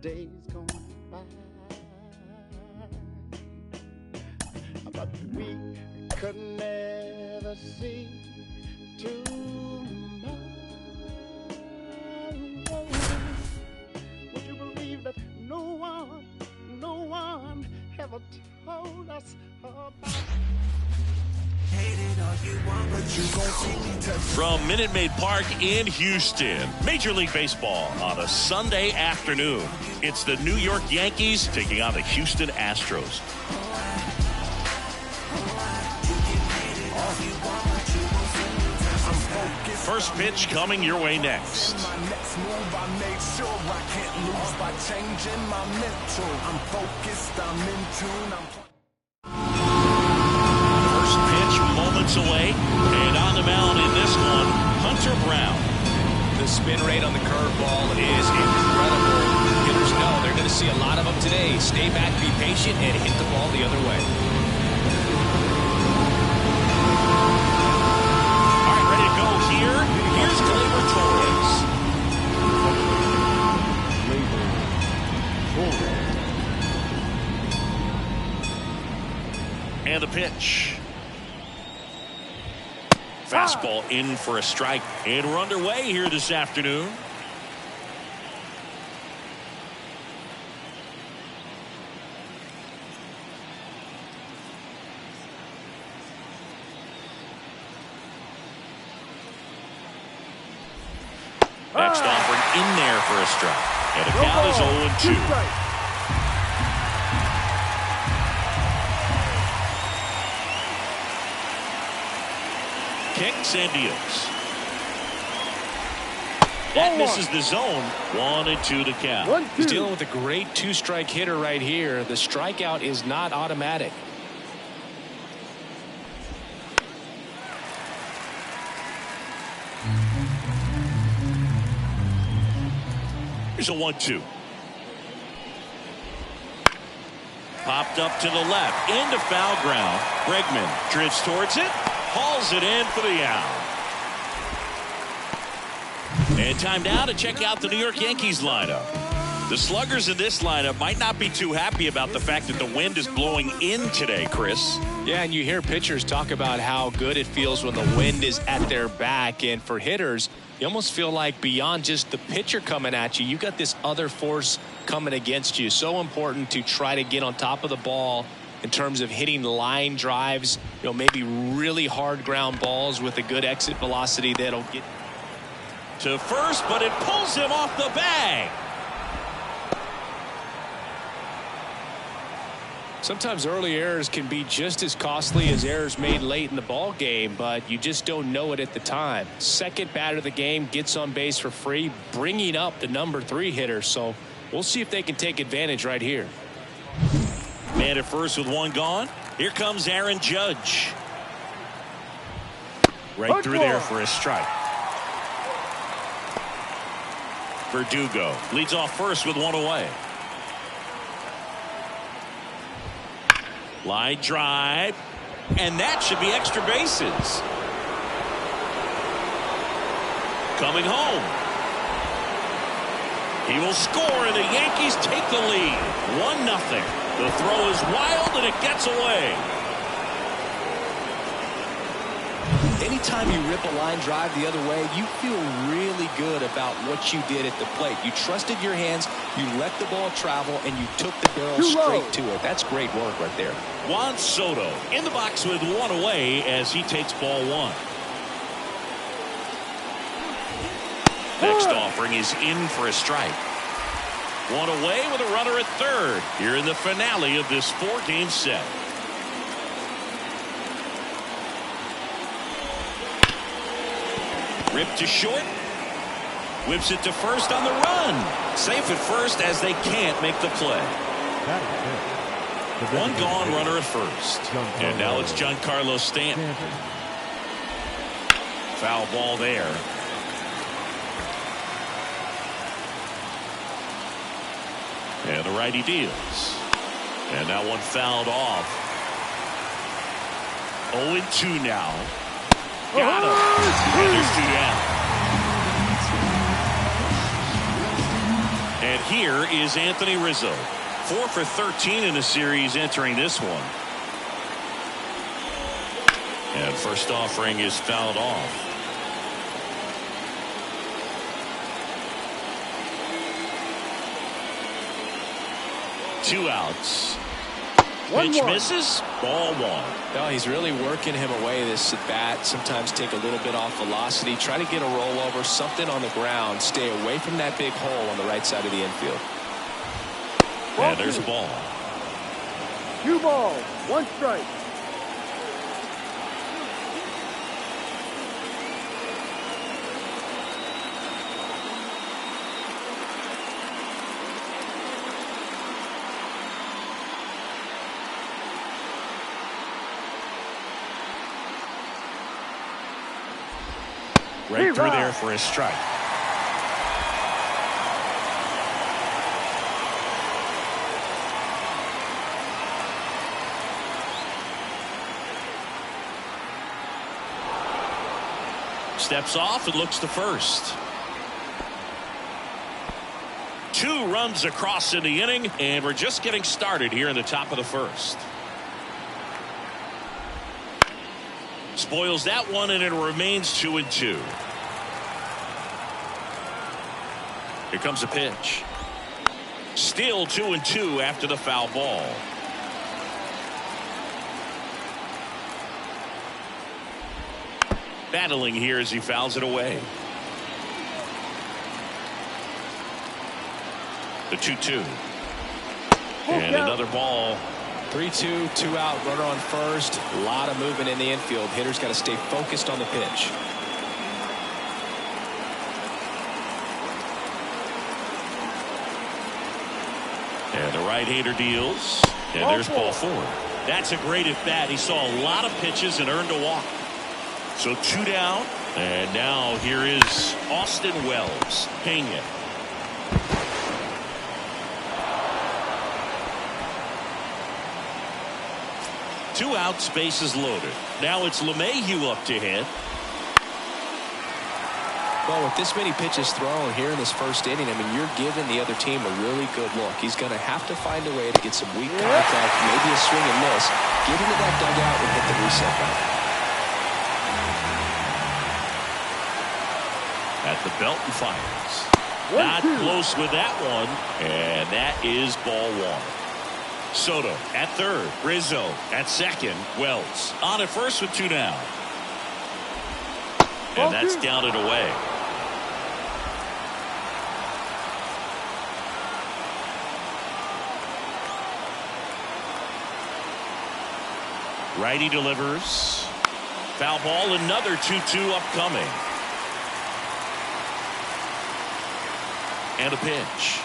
days gone by. But we could never see tomorrow. Would you believe that no one ever told us about? From Minute Maid Park in Houston, Major League Baseball on a Sunday afternoon. It's the New York Yankees taking on the Houston Astros. First pitch coming your way next. First pitch moments away, and on the mound in this one, Hunter Brown. The spin rate on the curveball is incredible. Hitters know they're going to see a lot of them today. Stay back, be patient, and hit the ball the other way. All right, ready to go here. Here's Gleyber Torres. And the pitch. Fastball in for a strike. And we're underway here this afternoon. Next offering in there for a strike. And the count is 0-2. Kicks and deals. That misses the zone. 1-2 to count. He's dealing with a great two-strike hitter right here. The strikeout is not automatic. Here's a 1-2. Popped up to the left. Into foul ground. Bregman drifts towards it. Hauls it in for the out. And time now to check out the New York Yankees lineup. The sluggers in this lineup might not be too happy about the fact that the wind is blowing in today, Chris. Yeah, and you hear pitchers talk about how good it feels when the wind is at their back. And for hitters, you almost feel like beyond just the pitcher coming at you, you got this other force coming against you. So important to try to get on top of the ball in terms of hitting line drives, maybe really hard ground balls with a good exit velocity that'll get to first, but it pulls him off the bag. Sometimes early errors can be just as costly as errors made late in the ball game, but you just don't know it at the time. Second batter of the game gets on base for free, bringing up the number 3 hitter. So we'll see if they can take advantage right here. Man at first with one gone. Here comes Aaron Judge. Right through there for a strike. Verdugo leads off first with one away. Line drive, and that should be extra bases. Coming home. He will score, and the Yankees take the lead. 1-0. The throw is wild, and it gets away. Anytime you rip a line drive the other way, you feel really good about what you did at the plate. You trusted your hands, you let the ball travel, and you took the barrel straight to it. That's great work right there. Juan Soto in the box with one away as he takes ball 1. Next offering is in for a strike. One away with a runner at third here in the finale of this 4-game set. Ripped to short. Whips it to first on the run. Safe at first as they can't make the play. One gone runner at first. And now it's Giancarlo Stanton. Foul ball there. And the righty deals. And that one fouled off. 0-2 now. Got him. And there's 2 down. And here is Anthony Rizzo. 4 for 13 in the series entering this one. And first offering is fouled off. Two outs. Pitch misses. Ball one. No, he's really working him away, this at bat. Sometimes take a little bit off velocity. Try to get a rollover, something on the ground. Stay away from that big hole on the right side of the infield. And there's a ball. 2 balls, 1 strike. Right through there for a strike. Steps off and looks to first. 2 runs across in the inning, and we're just getting started here in the top of the first. Spoils that one, and it remains 2-2. Here comes a pitch. Still 2-2 after the foul ball. Battling here as he fouls it away. The 2-2. And another ball. 3-2, 2 out, runner on first. A lot of movement in the infield. Hitter's got to stay focused on the pitch. And the right-hander deals. And there's ball 4. That's a great at-bat. He saw a lot of pitches and earned a walk. So 2 down. And now here is Austin Wells. Pena. Two outs, bases loaded. Now it's LeMahieu up to hit. Well, with this many pitches thrown here in this first inning, I mean, you're giving the other team a really good look. He's going to have to find a way to get some weak contact, maybe a swing and miss, get into that dugout and hit the reset button. At the belt and fires. Not close with that one, and that is ball 1. Soto at third. Rizzo at second. Wells on at first with 2 down. And that's down and away. Righty delivers. Foul ball. Another 2-2 upcoming. And a pitch.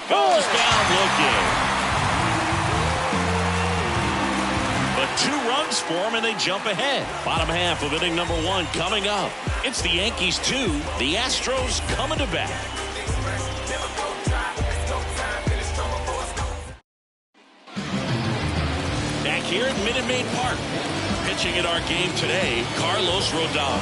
Goes down looking. But 2 runs for him, and they jump ahead. Bottom half of inning number 1 coming up. It's the Yankees 2, the Astros coming to bat. Back here at Minute Maid Park. Pitching in our game today, Carlos Rodon.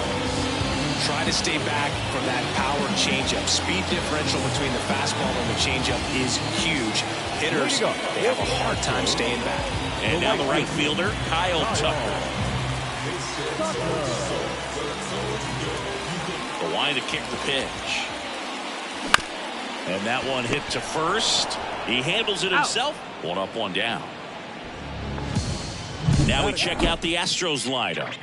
Try to stay back from that power changeup. Speed differential between the fastball and the changeup is huge. Hitters, they have a hard time staying back. And now the right fielder, Kyle Tucker. The line to kick the pitch. And that one hit to first. He handles it himself. 1 up, 1 down. Now we check out the Astros lineup.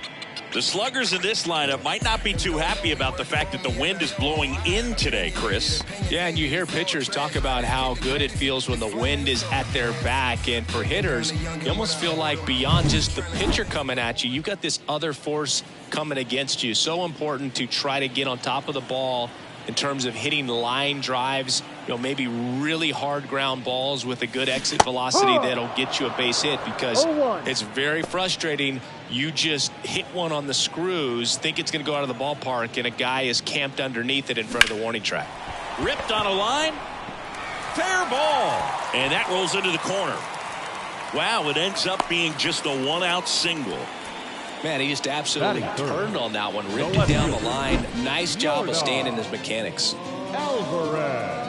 The sluggers in this lineup might not be too happy about the fact that the wind is blowing in today, Chris. Yeah, and you hear pitchers talk about how good it feels when the wind is at their back. And for hitters, you almost feel like beyond just the pitcher coming at you, you've got this other force coming against you. So important to try to get on top of the ball in terms of hitting line drives, maybe really hard ground balls with a good exit velocity that'll get you a base hit, because it's very frustrating. You just hit one on the screws, think it's going to go out of the ballpark, and a guy is camped underneath it in front of the warning track. Ripped on a line. Fair ball. And that rolls into the corner. Wow, it ends up being just a 1-out single. Man, he just absolutely turned on that one, ripped it down the line. Nice job of staying in his mechanics. Alvarez.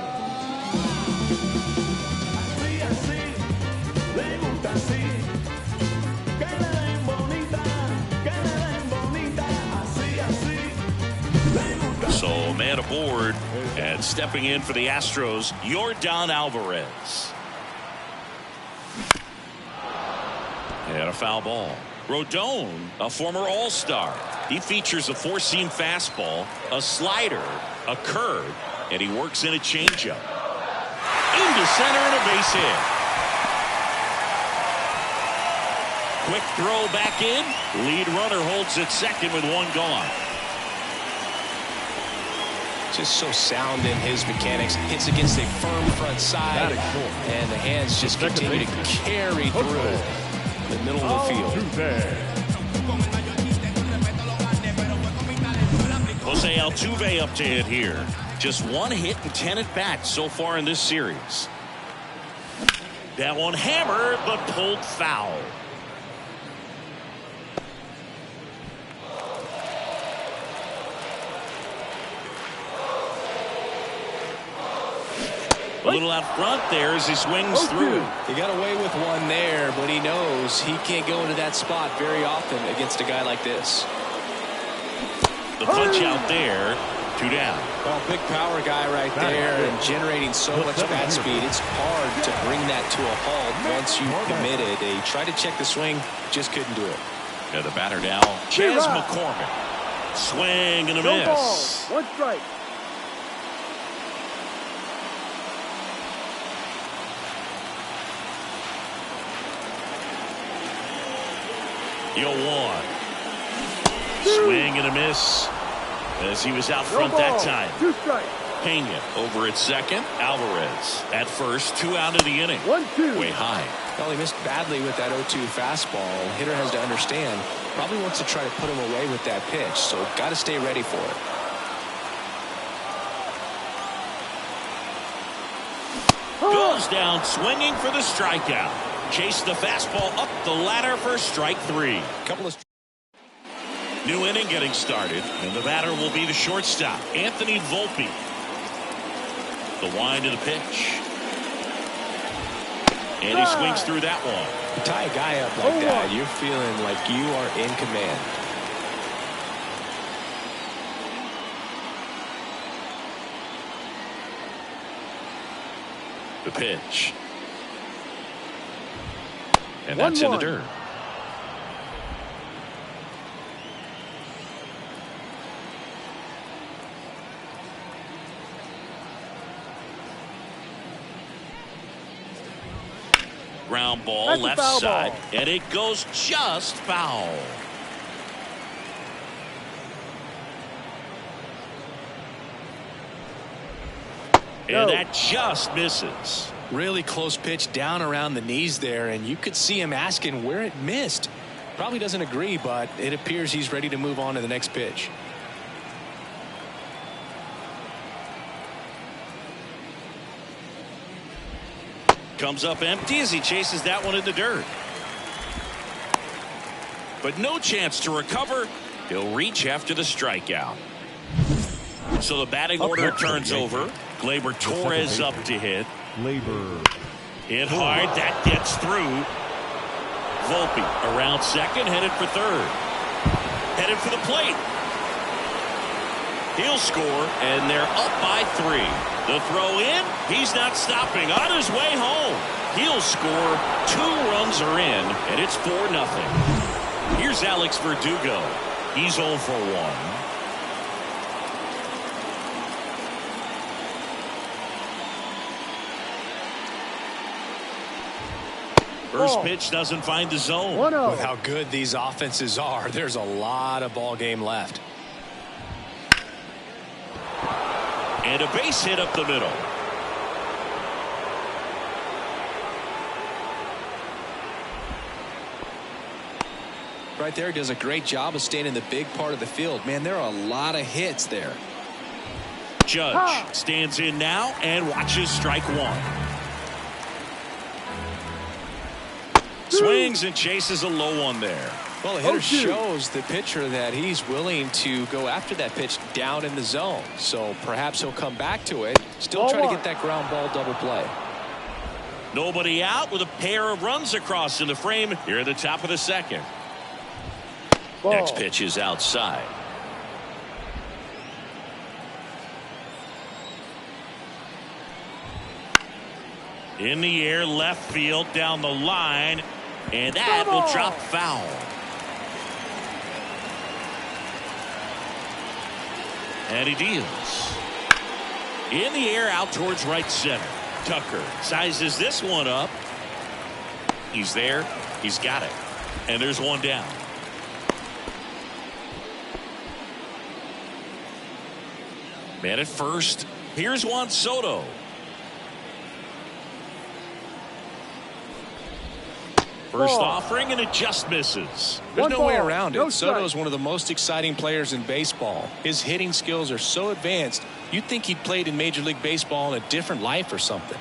So man aboard, and stepping in for the Astros, Yordan Alvarez. And a foul ball. Rodon, a former All-Star. He features a four-seam fastball, a slider, a curve, and he works in a changeup. Into center and a base hit. Quick throw back in. Lead runner holds at second with one gone. Just so sound in his mechanics. Hits against a firm front side, and the hands just continue to carry through the middle of the field. Jose Altuve up to hit here. Just one hit and 10 at bats so far in this series. That one hammered but pulled foul. A little out front there as he swings through. He got away with one there, but he knows he can't go into that spot very often against a guy like this. The punch out there, 2 down. Well, big power guy right there and generating so much bat speed. It's hard to bring that to a halt once you've committed. He tried to check the swing, just couldn't do it. Yeah, the batter now, Chas McCormick. Swing and a miss. One strike. Yo, 1. Swing and a miss as he was out front that time. 2 strikes. Pena over at second. Alvarez at first. 2 out of the inning. 1-2. Way high. Well, he missed badly with that 0-2 fastball. Hitter has to understand. Probably wants to try to put him away with that pitch. So got to stay ready for it. Goes down swinging for the strikeout. Chase the fastball up the ladder for strike 3. Couple of New inning getting started, and the batter will be the shortstop, Anthony Volpe. The wind of the pitch. And he swings through that one. You tie a guy up like that, you're feeling like you are in command. The pitch. And that's in the dirt. Ground ball, That's left side, and it goes just foul. And that just misses. Really close pitch down around the knees there, and you could see him asking where it missed. Probably doesn't agree, but it appears he's ready to move on to the next pitch. Comes up empty as he chases that one in the dirt. But no chance to recover. He'll reach after the strikeout. So the batting order turns over. Gleyber Torres up to hit. Hit hard. That gets through. Volpe around second, headed for third. Headed for the plate. He'll score, and they're up by 3. The throw in. He's not stopping. On his way home. He'll score. 2 runs are in, and it's 4-0. Here's Alex Verdugo. He's 0 for 1. First pitch doesn't find the zone. With how good these offenses are, there's a lot of ball game left. And a base hit up the middle. Right there, does a great job of staying in the big part of the field. Man, there are a lot of hits there. Judge stands in now and watches strike 1. Swings and chases a low one there. Well, the hitter shows the pitcher that he's willing to go after that pitch down in the zone. So perhaps he'll come back to it. Still trying to get that ground ball double play. Nobody out with a pair of runs across in the frame here at the top of the second. Next pitch is outside. In the air, left field, down the line, and that will drop foul. And he deals. In the air, out towards right center. Tucker sizes this one up. He's there. He's got it. And there's one down. Man at first. Here's Juan Soto. First offering, and it just misses. There's no way around it. Soto is one of the most exciting players in baseball. His hitting skills are so advanced, you'd think he'd played in Major League Baseball in a different life or something.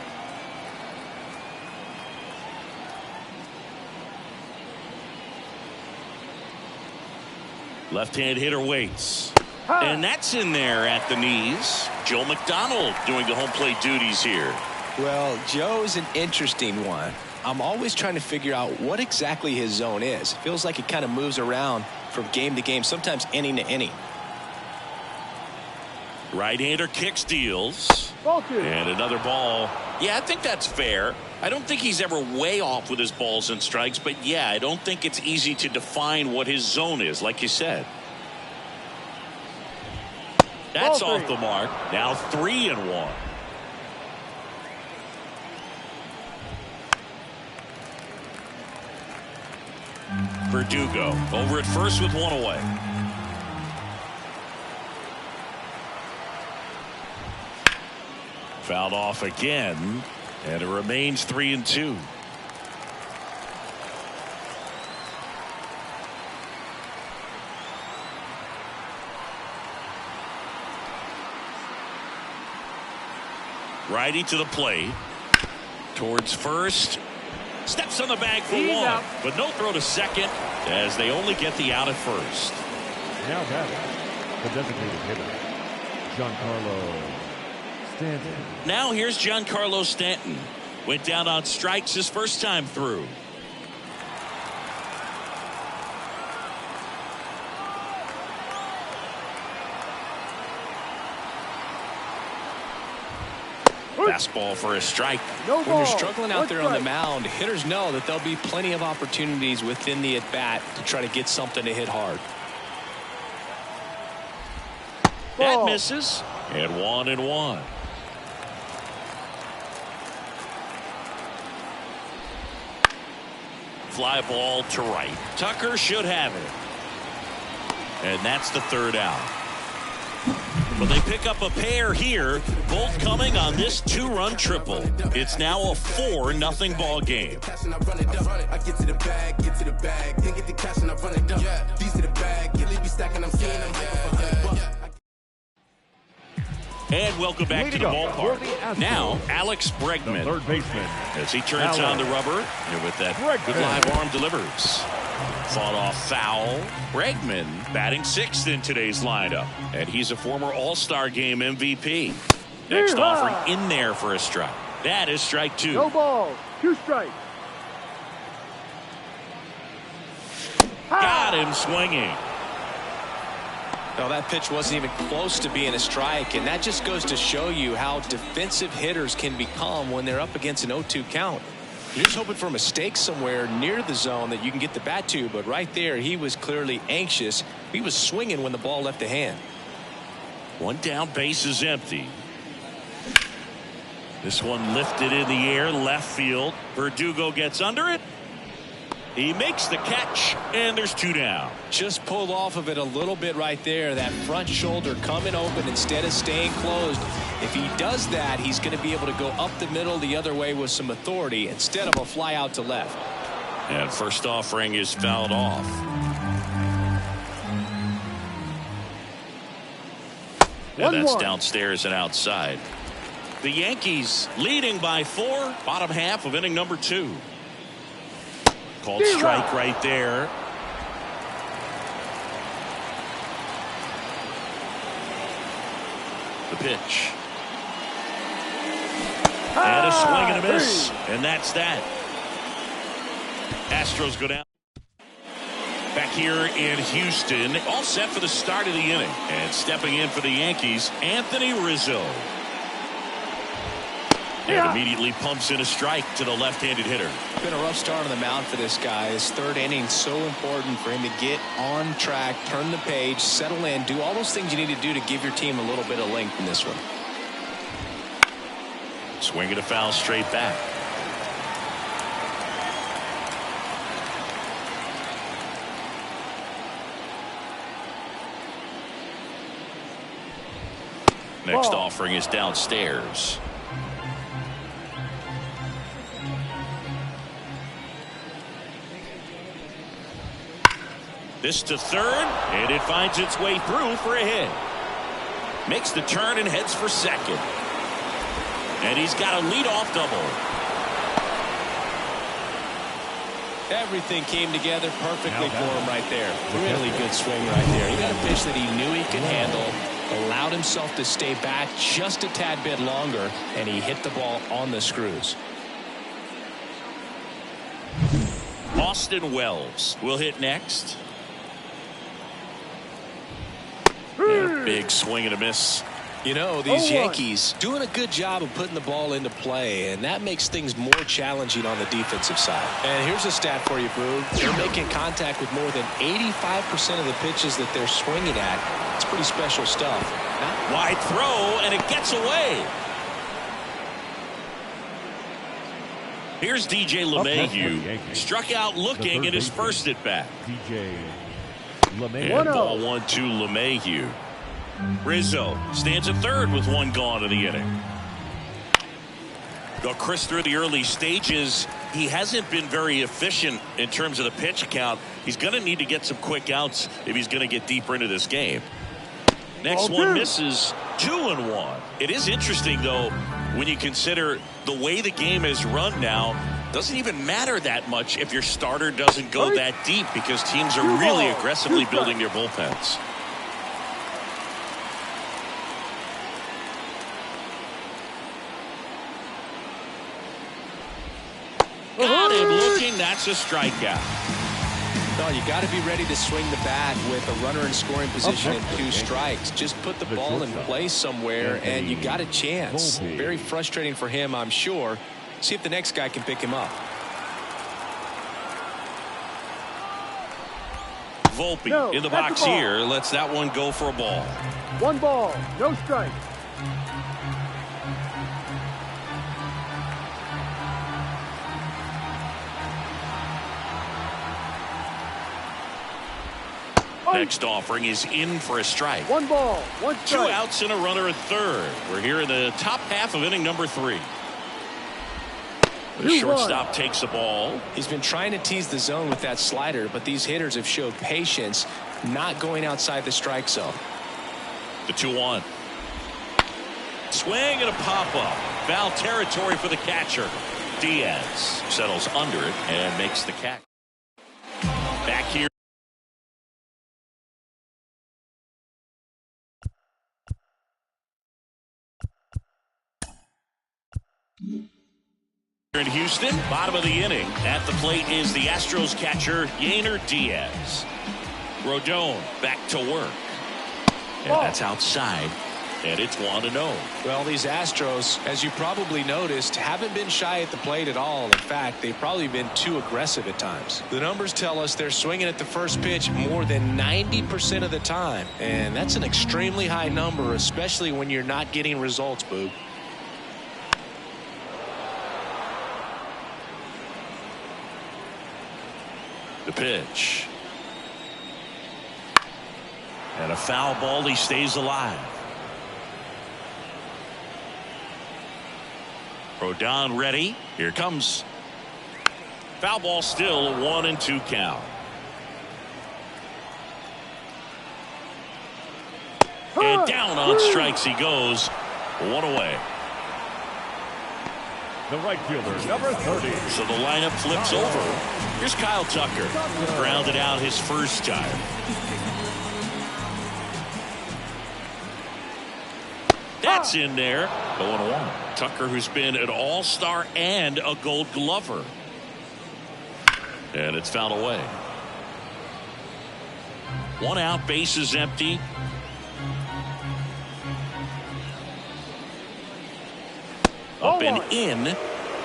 Left-hand hitter waits. And that's in there at the knees. Joe McDonald doing the home plate duties here. Well, Joe's an interesting one. I'm always trying to figure out what exactly his zone is. It feels like it kind of moves around from game to game, sometimes inning to inning. Right-hander kicks, deals. And another ball. Yeah, I think that's fair. I don't think he's ever way off with his balls and strikes, but yeah, I don't think it's easy to define what his zone is, like you said. That's off the mark. Now 3-1. Verdugo over at first with one away. Fouled off again, and it remains 3-2. Righty to the plate. Towards first. Steps on the bag for one, but no throw to second as they only get the out at first. Now batting, the designated hitter, Giancarlo Stanton. Now here's Giancarlo Stanton. Went down on strikes his first time through. Fastball for a strike. When you're struggling out there on the mound, hitters know that there'll be plenty of opportunities within the at-bat to try to get something to hit hard. That misses. And 1-1. Fly ball to right. Tucker should have it. And that's the third out. But they pick up a pair here, both coming on this two-run triple. It's now a 4-0 ball game. I get to the bag, then get the cash and I run it up. These are the bag, you leave me stacking, I'm seeing them. And welcome back to the ballpark. Now, Alex Bregman, third baseman, as he turns on the rubber, and with that good live arm delivers. Fought off foul. Bregman batting sixth in today's lineup, and he's a former All-Star Game MVP. Next offering in there for a strike. That is strike two. No ball, 2 strikes. Got him swinging. No, that pitch wasn't even close to being a strike, and that just goes to show you how defensive hitters can become when they're up against an 0-2 count. You're just hoping for a mistake somewhere near the zone that you can get the bat to, but right there he was clearly anxious. He was swinging when the ball left the hand. One down, base is empty. This one lifted in the air, left field. Verdugo gets under it. He makes the catch, and there's 2 down. Just pulled off of it a little bit right there. That front shoulder coming open instead of staying closed. If he does that, he's going to be able to go up the middle the other way with some authority instead of a fly out to left. And first offering is fouled off. And that's downstairs and outside. The Yankees leading by 4, bottom half of inning number 2. Called strike right there. The pitch. And a swing and a miss. And that's that. Astros go down. Back here in Houston, all set for the start of the inning. And stepping in for the Yankees, Anthony Rizzo. And immediately pumps in a strike to the left-handed hitter. It's been a rough start on the mound for this guy. His third inning so important for him to get on track, turn the page, settle in, do all those things you need to do to give your team a little bit of length in this one. Swing and a foul straight back. Next offering is downstairs. This to third, and it finds its way through for a hit. Makes the turn and heads for second. And he's got a leadoff double. Everything came together perfectly for him right there. Really good swing right there. He got a pitch that he knew he could handle, allowed himself to stay back just a tad bit longer, and he hit the ball on the screws. Austin Wells will hit next. And a big swing and a miss. You know, these Yankees doing a good job of putting the ball into play, and that makes things more challenging on the defensive side. And here's a stat for you, Boo. They're making contact with more than 85% of the pitches that they're swinging at. It's pretty special stuff. Wide throw, and it gets away. Here's DJ LeMahieu. Struck out looking in his first at bat. DJ LeMahieu. And ball 1-2 LeMahieu. Rizzo stands at third with one gone in the inning. Though Chris, through the early stages, he hasn't been very efficient in terms of the pitch count. He's going to need to get some quick outs if he's going to get deeper into this game. Next one misses. 2-1. It is interesting, though, when you consider the way the game is run now. Doesn't even matter that much if your starter doesn't go that deep, because teams are really aggressively building their bullpens. Got him looking. That's a strikeout. No, you got to be ready to swing the bat with a runner in scoring position and 2 strikes. Just put the ball in play somewhere, and you got a chance. Very frustrating for him, I'm sure. See if the next guy can pick him up. Volpe in the box here. Lets that one go for a ball. 1 ball, no strike. Next offering is in for a strike. 1 ball, 1 strike. 2 outs and a runner at third. We're here in the top half of inning number 3. The shortstop takes the ball. He's been trying to tease the zone with that slider, but these hitters have showed patience, not going outside the strike zone. The 2-1. Swing and a pop-up. Foul territory for the catcher. Diaz settles under it and makes the catch. Back here. In Houston, bottom of the inning. At the plate is the Astros catcher, Yainer Diaz. Rodon back to work. And that's outside. And it's 1-0. Well, these Astros, as you probably noticed, haven't been shy at the plate at all. In fact, they've probably been too aggressive at times. The numbers tell us they're swinging at the first pitch more than 90% of the time. And that's an extremely high number, especially when you're not getting results, Boo. The pitch. And a foul ball. He stays alive. Rodon ready. Here comes. Foul ball still. 1-2 count. And down on strikes he goes. 1 away. The right fielder, number 30. So the lineup flips over. Here's Kyle Tucker. Grounded out his first time. That's in there. 0-1. Tucker, who's been an all-star and a Gold Glover. And it's fouled away. 1 out, base is empty. Up and in.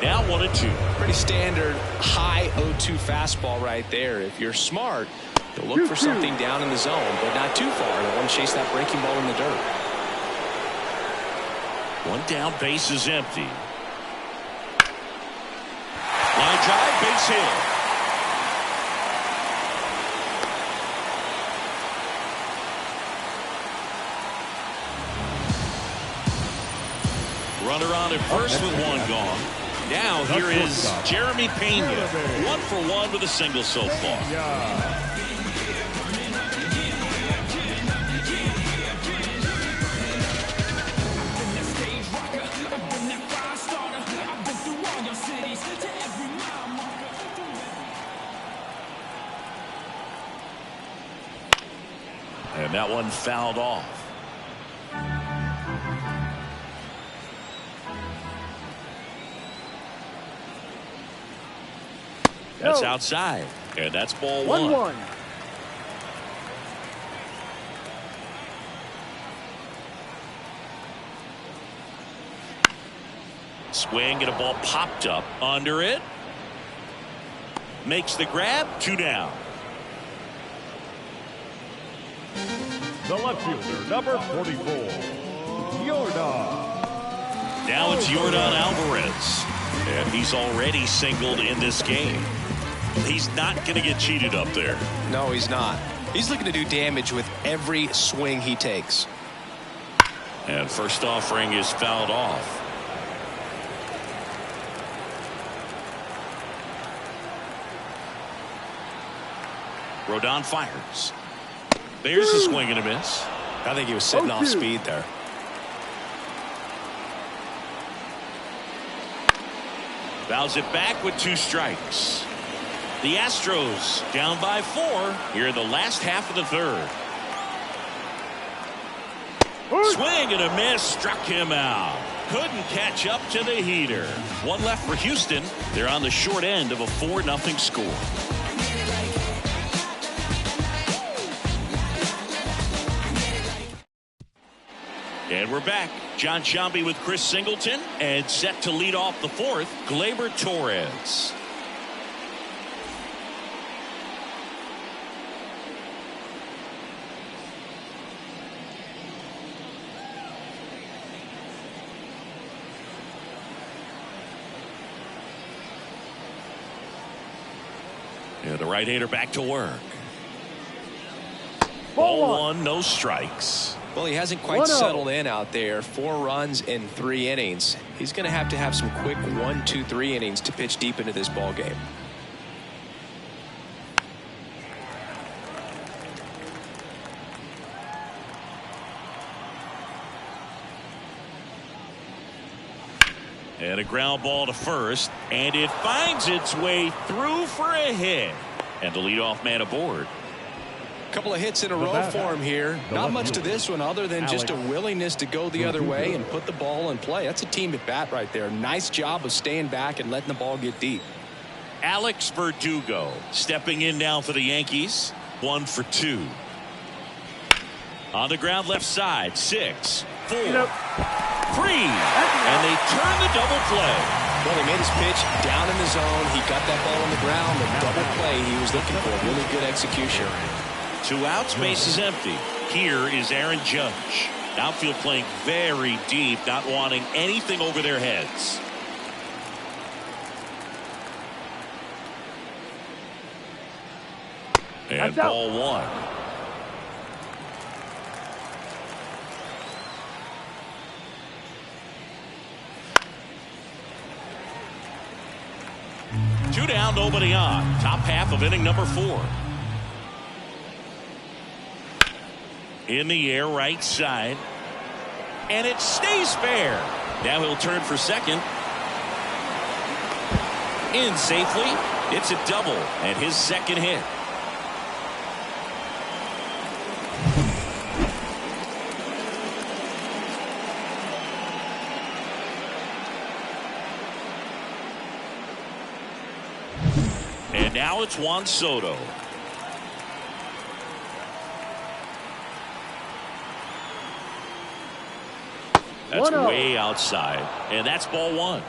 Now 1-2. Pretty standard high 0-2 fastball right there. If you're smart, you'll look for something down in the zone, but not too far. Don't want to chase that breaking ball in the dirt. One down, base is empty. Line drive, base hit. Runner on at first with one gone. Now here is Jeremy Pena. 1 for 1 with a single so far. And that one fouled off. That's outside, and that's ball 1. Swing and a ball popped up under it. Makes the grab, 2 down. The left fielder, number 44, Yordan. Now it's Yordan Alvarez, and he's already singled in this game. He's not going to get cheated up there. No, he's not. He's looking to do damage with every swing he takes. And first offering is fouled off. Rodon fires. There's a swing and a miss. I think he was sitting off speed there. Fouls it back with 2 strikes. The Astros down by 4 here in the last half of the third. Swing and a miss, struck him out. Couldn't catch up to the heater. One left for Houston. They're on the short end of a 4-0 score. And we're back. John Sciambi with Chris Singleton, and set to lead off the 4th, Gleyber Torres. And the right-hander back to work. Ball 1, no strikes. Well, he hasn't quite settled in out there. 4 runs in 3 innings. He's going to have some quick 1, 2, 3 innings to pitch deep into this ball game. And a ground ball to first, and it finds its way through for a hit. And the leadoff man aboard. Couple of hits in a row for him here. Not much to this one other than just a willingness to go the other way and put the ball in play. That's a team at bat right there. Nice job of staying back and letting the ball get deep. Alex Verdugo stepping in now for the Yankees. 1 for 2. On the ground left side. 6, 4, 3. And they turn the double play. Well, he made his pitch down in the zone. He got that ball on the ground. The double play he was looking for. Really good execution. 2 outs, base is empty. Here is Aaron Judge. Outfield playing very deep, not wanting anything over their heads. And ball 1. Two down, nobody on. Top half of inning number 4. In the air, right side. And it stays fair. Now he'll turn for second. In safely. It's a double and his second hit. And now it's Juan Soto. That's way outside, and that's ball one.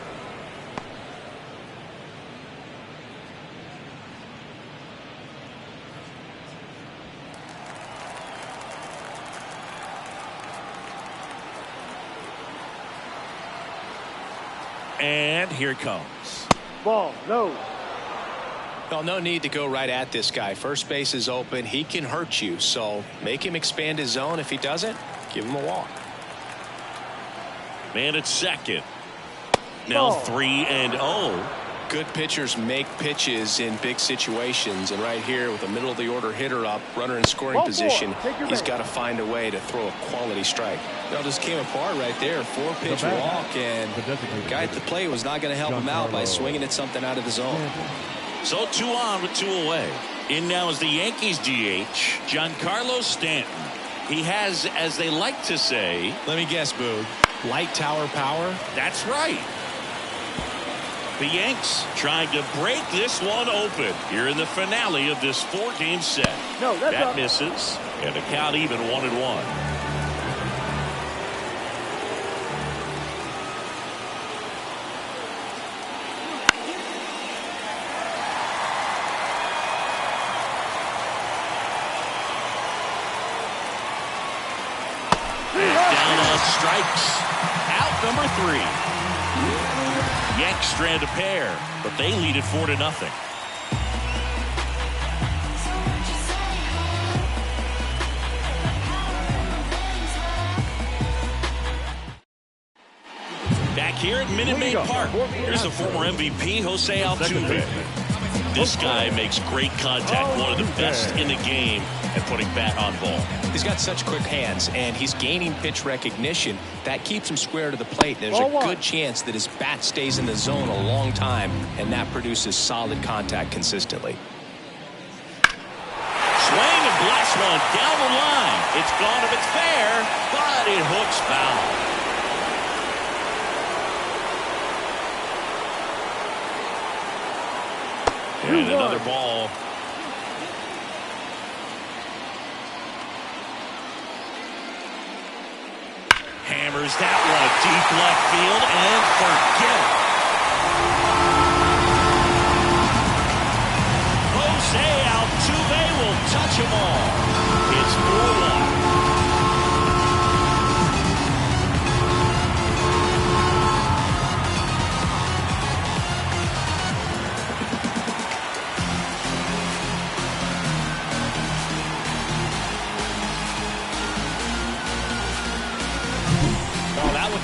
And here it comes. Ball, no. Well, no need to go right at this guy. First base is open. He can hurt you, so make him expand his zone. If he doesn't, give him a walk. Man at second. Now 3-0. Good pitchers make pitches in big situations, and right here with a middle of the order hitter up, runner in scoring position, he's got to find a way to throw a quality strike. Well, just came apart right there. 4-pitch walk, and the guy at the plate was not going to help him out by swinging at something out of the zone. So 2 on with 2 away. In now is the Yankees DH, Giancarlo Stanton. He has, as they like to say, let me guess, Boog, light tower power? That's right. The Yanks trying to break this one open here in the finale of this 4-game set. No, that's that misses, and the count even 1-1. Down on strikes. Out number 3. Yanks strand a pair, but they lead it 4-0. Back here at Minute Maid Park, here's the former MVP, Jose Altuve. This guy makes great contact, one of the best in the game at putting bat on ball. He's got such quick hands, and he's gaining pitch recognition. That keeps him square to the plate. There's a good chance that his bat stays in the zone a long time, and that produces solid contact consistently. Swing and blast one down the line. It's gone if it's fair, but it hooks foul. And another ball. Hammers that one deep left field and forget it. Jose Altuve will touch them all. It's 4-1.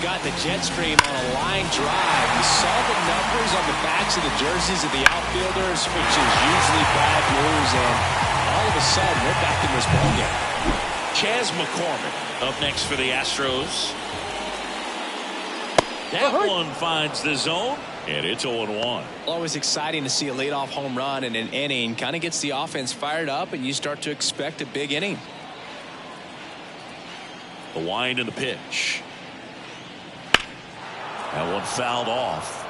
Got the jet stream on a line drive. You saw the numbers on the backs of the jerseys of the outfielders, which is usually bad news, and all of a sudden we're back in this ballgame. Chas McCormick up next for the Astros. That one finds the zone, and it's 0-1. Always exciting to see a leadoff home run in an inning. Kind of gets the offense fired up, and you start to expect a big inning. The wind and the pitch. That one fouled off.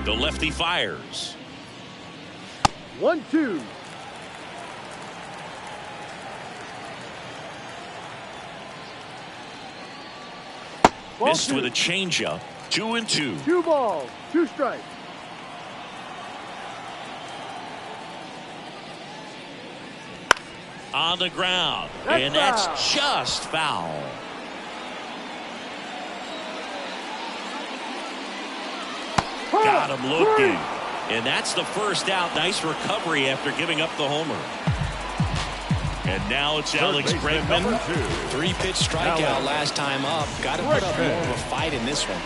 The lefty fires. 1-2. Missed with a changeup. 2-2. 2 balls, 2 strikes. On the ground. And that's just foul. Got him looking. And that's the first out. Nice recovery after giving up the homer. And now it's Alex Bregman. 3-pitch strikeout last time up. Got to put up more of a fight in this one.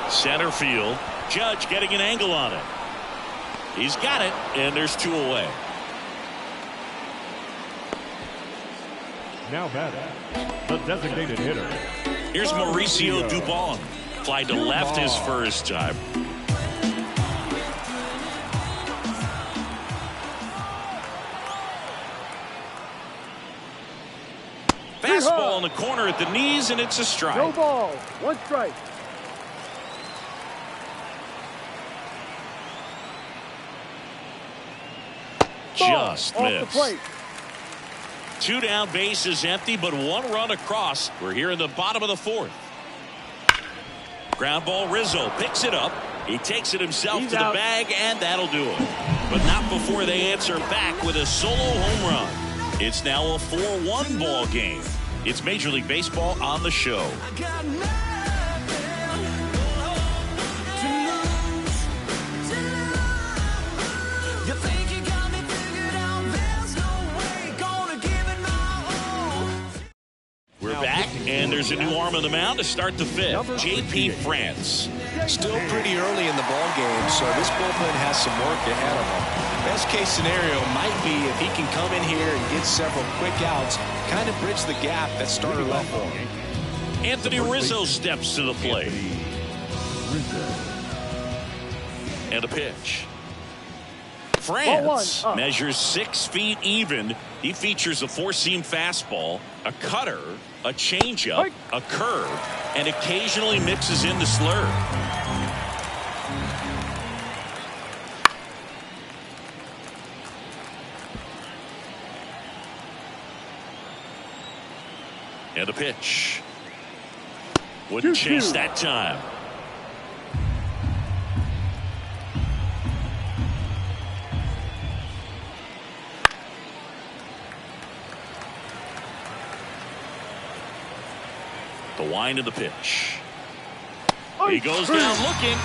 Center field. Judge getting an angle on it. He's got it, and there's 2 away. Now batting, the designated hitter. Here's Mauricio Dubon. Fly to left his first time. Fastball in the corner at the knees, and it's a strike. No ball, 1 strike. just off the missed. plate. 2 down, bases empty, but 1 run across. We're here in the bottom of the 4th. Ground ball, Rizzo picks it up. He takes it himself to the bag, and that'll do it. But not before they answer back with a solo home run. It's now a 4-1 ball game. It's Major League Baseball on the show. We're back, and there's a new arm on the mound to start the 5th. J.P. France. Still pretty early in the ball game, so this bullpen has some work ahead of him. Best case scenario might be if he can come in here and get several quick outs, kind of bridge the gap that starter left for him. Anthony Rizzo steps to the plate. And a pitch. France measures 6 feet even. He features a 4-seam fastball, a cutter, a changeup, a curve, and occasionally mixes in the slurve. And a pitch. Wouldn't chase that time. The wind of the pitch. He goes down looking.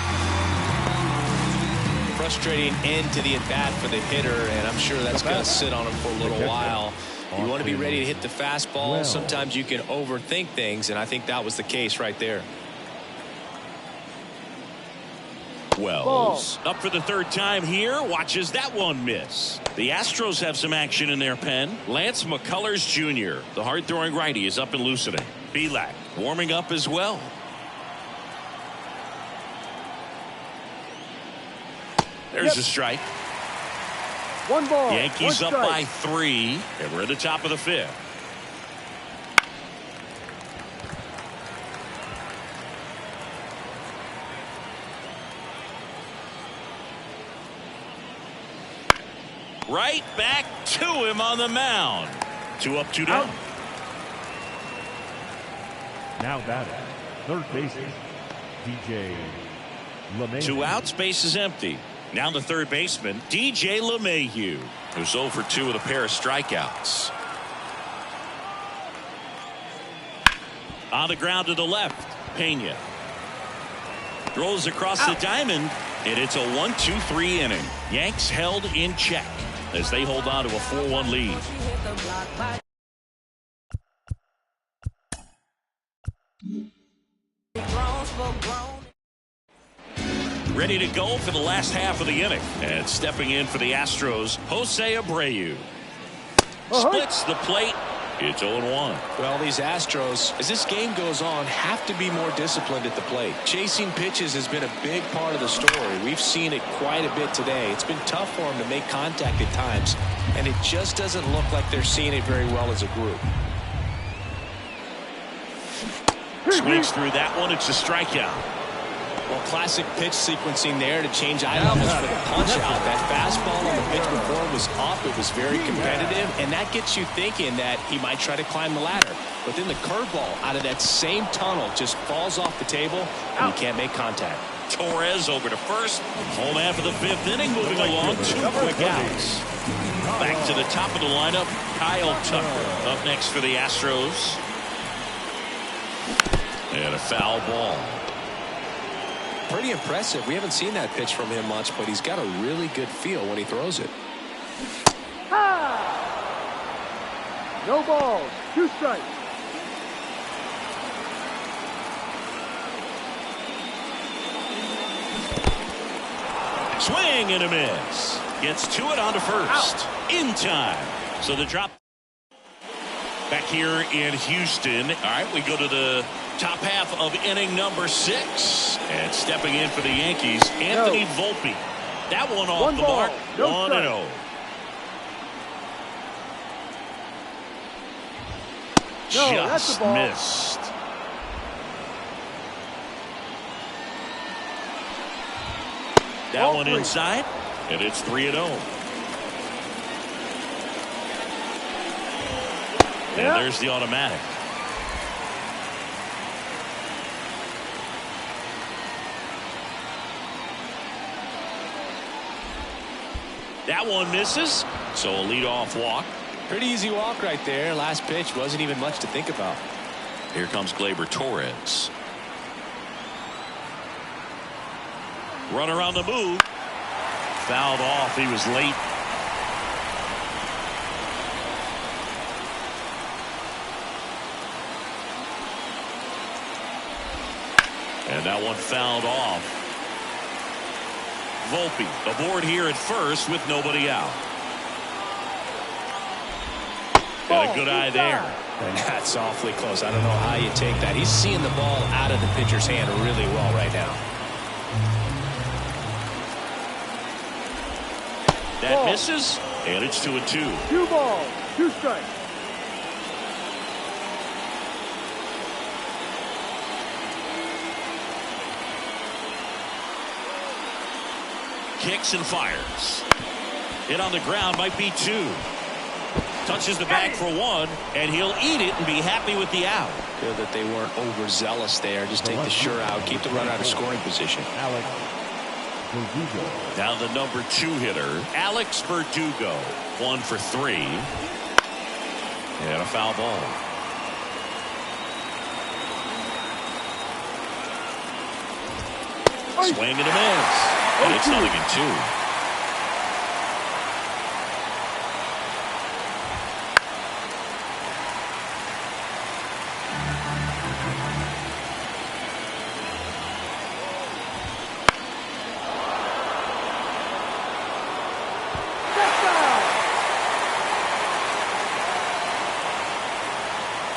Frustrating end to the at-bat for the hitter, and I'm sure that's going to sit on him for a little while. You want to be ready to hit the fastball. Sometimes you can overthink things, and I think that was the case right there. Wells up for the 3rd time here. Watches that one miss. The Astros have some action in their pen. Lance McCullers Jr., the hard-throwing righty, is up and loosening. Belak warming up as well. There's a strike. 1 ball. Yankees up by 3, and we're at the top of the 5th. Right back to him on the mound. 2 up, 2 down. Now batting, third baseman, DJ LeMahieu. 2 outs, base is empty. Now the third baseman, DJ LeMahieu, who's 0 for 2 with a pair of strikeouts. On the ground to the left, Pena. Throws across the diamond, and it's a 1-2-3 inning. Yanks held in check as they hold on to a 4-1 lead. Ready to go for the last half of the inning. And stepping in for the Astros, Jose Abreu. Splits the plate. It's 0-1. Well, these Astros, as this game goes on, have to be more disciplined at the plate. Chasing pitches has been a big part of the story. We've seen it quite a bit today. It's been tough for them to make contact at times, and it just doesn't look like they're seeing it very well as a group. Swings through that one. It's a strikeout. Well, classic pitch sequencing there to change eye levels for the punch out. That fastball on the pitch before was up. It was very competitive, and that gets you thinking that he might try to climb the ladder. But then the curveball out of that same tunnel just falls off the table, and he can't make contact. Torres over to first. Home half of the 5th inning, moving along. 2 quick outs. Back to the top of the lineup, Kyle Tucker up next for the Astros. And a foul ball. Pretty impressive. We haven't seen that pitch from him much, but he's got a really good feel when he throws it. No balls. 2 strikes. Swing and a miss. Gets to it onto first. In time. So the drop back here in Houston. All right, we go to the top half of inning number 6. And stepping in for the Yankees, Anthony Volpe. That one off the mark. 1-0. Just missed. That one inside, and it's 3-0. And there's the automatic. That one misses, so a leadoff walk. Pretty easy walk right there. Last pitch wasn't even much to think about. Here comes Gleyber Torres. Runner on the move. Fouled off. He was late. And that one fouled off. Volpe aboard here at first with nobody out. Got a good eye there. And that's awfully close. I don't know how you take that. He's seeing the ball out of the pitcher's hand really well right now. That misses, and it's 2-2. 2 balls, 2 strikes. Kicks and fires. Hit on the ground, might be 2. Touches the bag for 1, and he'll eat it and be happy with the out. Feel that they weren't overzealous there. Just take the sure out. Keep the runner out of scoring position. Alex Verdugo. Now the number 2 hitter, Alex Verdugo. 1 for 3. And a foul ball. Swing and a miss. And it's only been 2.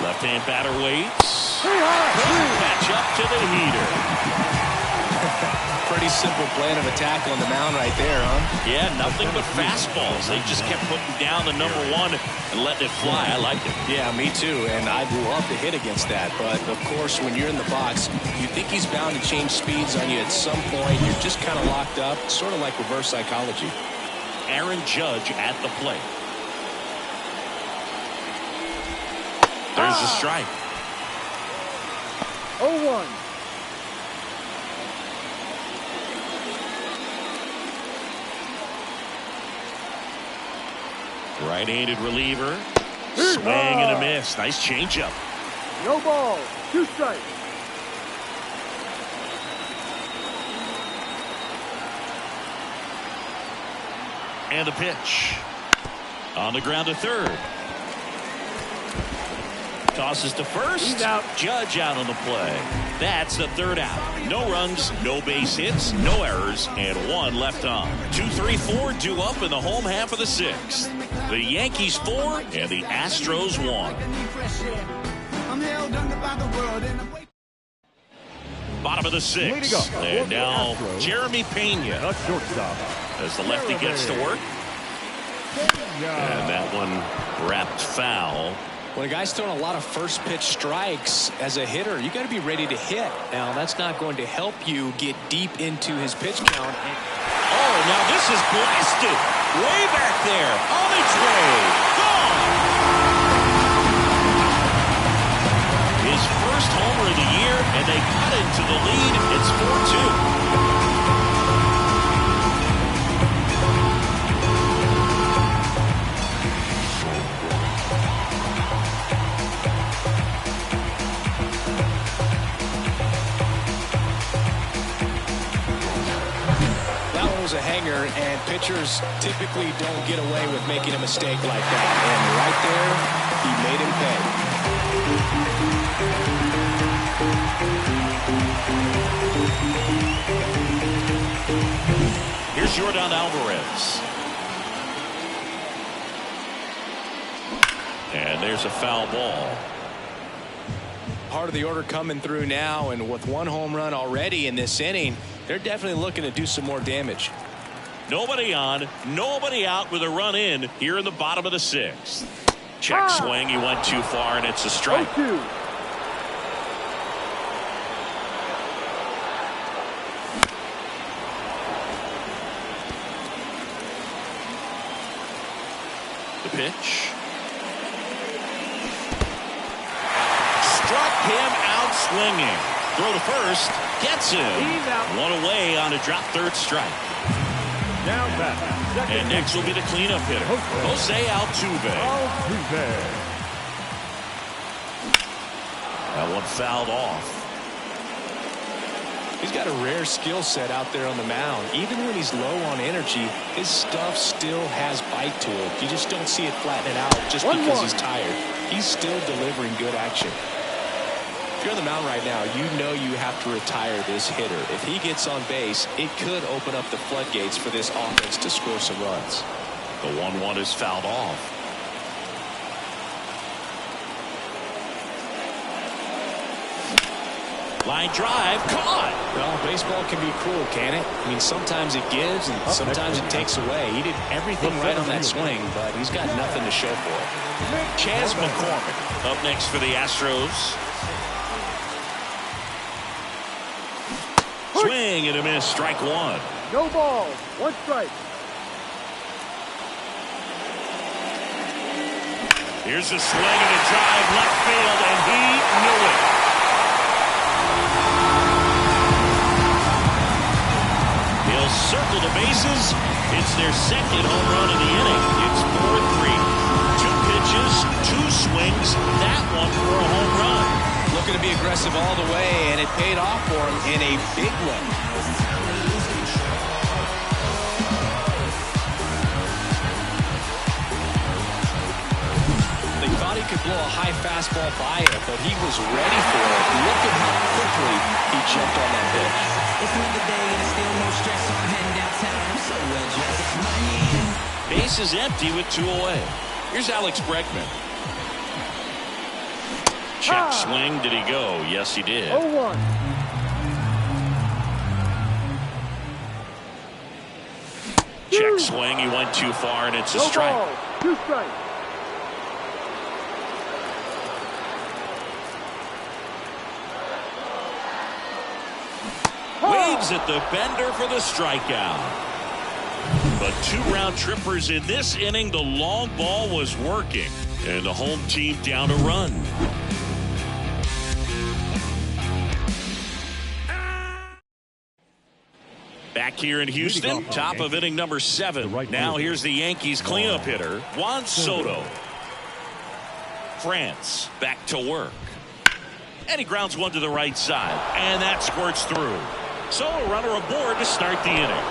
Left-hand batter waits. Catch up to the heater. Pretty simple plan of attack on the mound right there, huh? Yeah, nothing but fastballs. They just kept putting down the number 1 and letting it fly. I liked it. Yeah, me too. And I'd love to hit against that. But, of course, when you're in the box, you think he's bound to change speeds on you at some point. You're just kind of locked up, sort of like reverse psychology. Aaron Judge at the plate. There's a strike. 0-1. Right-handed reliever. Swing and a miss. Nice changeup. No balls, 2 strikes. And a pitch. On the ground to third. Tosses to first. He's out. Judge out on the play. That's the 3rd out. No runs, no base hits, no errors, and 1 left on. 2, 3, 4 due up in the home half of the 6th. The Yankees 4 and the Astros 1. Bottom of the 6th. And now Jeremy Pena. A shortstop. As the lefty gets to work. And that one wrapped foul. When a guy's throwing a lot of first pitch strikes as a hitter, you got to be ready to hit. Now, that's not going to help you get deep into his pitch count. Oh, now this is blasted. Way back there. On its way. Gone. His first homer of the year, and they cut into the lead. It's 4-2. A hanger, and pitchers typically don't get away with making a mistake like that, and right there he made him pay. Here's Yordan Alvarez. And there's a foul ball. Part of the order coming through now, and with 1 home run already in this inning, they're definitely looking to do some more damage. Nobody on, nobody out with a run in here in the bottom of the 6th. Check swing. He went too far, and it's a strike. 0-2. The pitch. swinging. Throw to first. Gets him. He's out. One away on a drop third strike. Now back. And next will be the cleanup hitter, Jose Altuve. That one fouled off. He's got a rare skill set out there on the mound. Even when he's low on energy, his stuff still has bite to it. You just don't see it flatten it out just because he's tired. He's still delivering good action. If you're on the mound right now, you know you have to retire this hitter. If he gets on base, it could open up the floodgates for this offense to score some runs. The 1-1 is fouled off. Line drive, caught. Well, baseball can be cruel, can it? I mean, sometimes it gives and sometimes it takes away. He did everything right on that swing, but he's got nothing to show for it. Chas McCormick up next for the Astros. Swing and a miss, strike one. No ball, one strike. Here's a swing and a drive left field, and he knew it. He'll circle the bases. It's their second home run of the inning. It's 4-3. 2 pitches, 2 swings. That one for a home run. Looking to be aggressive all the way, and it paid off for him in a big way. They thought he could blow a high fastball by it, but he was ready for it. Look at how quickly he jumped on that pitch. It's another day and it's still no stress, so I'm heading downtown. I'm so well dressed. It's money. Base is empty with 2 away. Here's Alex Bregman. Check swing. Did he go? Yes, he did. 0-1. Check swing. He went too far, and it's a No strike. ball, 2 strikes. Waves at the bender for the strikeout. But 2 round trippers in this inning. The long ball was working, and the home team down a run. Back here in Houston, top of inning number 7. Now here's the Yankees cleanup hitter, Juan Soto. France back to work. And he grounds one to the right side, and that squirts through. So a runner aboard to start the inning.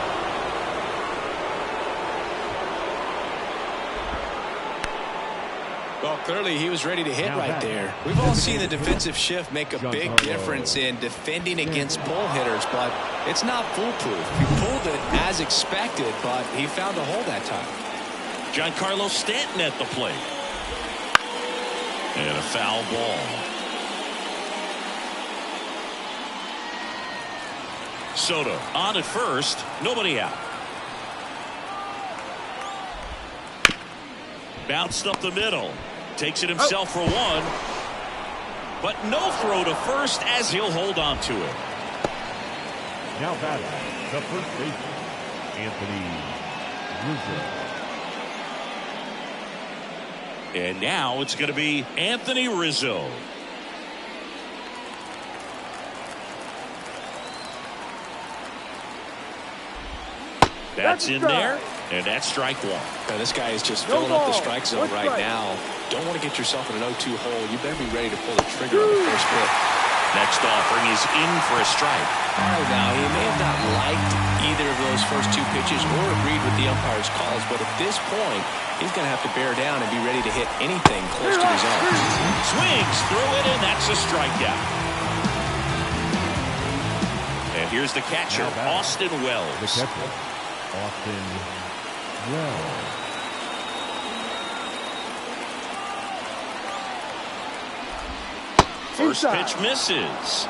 Well, clearly he was ready to hit right there. We've all seen the defensive shift make a big difference in defending against pull hitters, but it's not foolproof. He pulled it as expected, but he found a hole that time. Giancarlo Stanton at the plate. And a foul ball. Soto on at first, nobody out. Bounced up the middle, takes it himself for one, but no throw to first as he'll hold on to it. Now batting, the first baseman, Anthony Rizzo. And now it's going to be Anthony Rizzo. That's in there, and that's strike one. Now, this guy is just filling up the strike zone right now. Don't want to get yourself in an 0-2 hole. You better be ready to pull the trigger on the first pitch. Next offering is in for a strike. All right, now, he may have not liked either of those first 2 pitches or agreed with the umpire's calls, but at this point, he's going to have to bear down and be ready to hit anything close to his own. Swings through it, and that's a strikeout. And here's the catcher, Austin Wells. The catcher, Austin Wells. First pitch misses.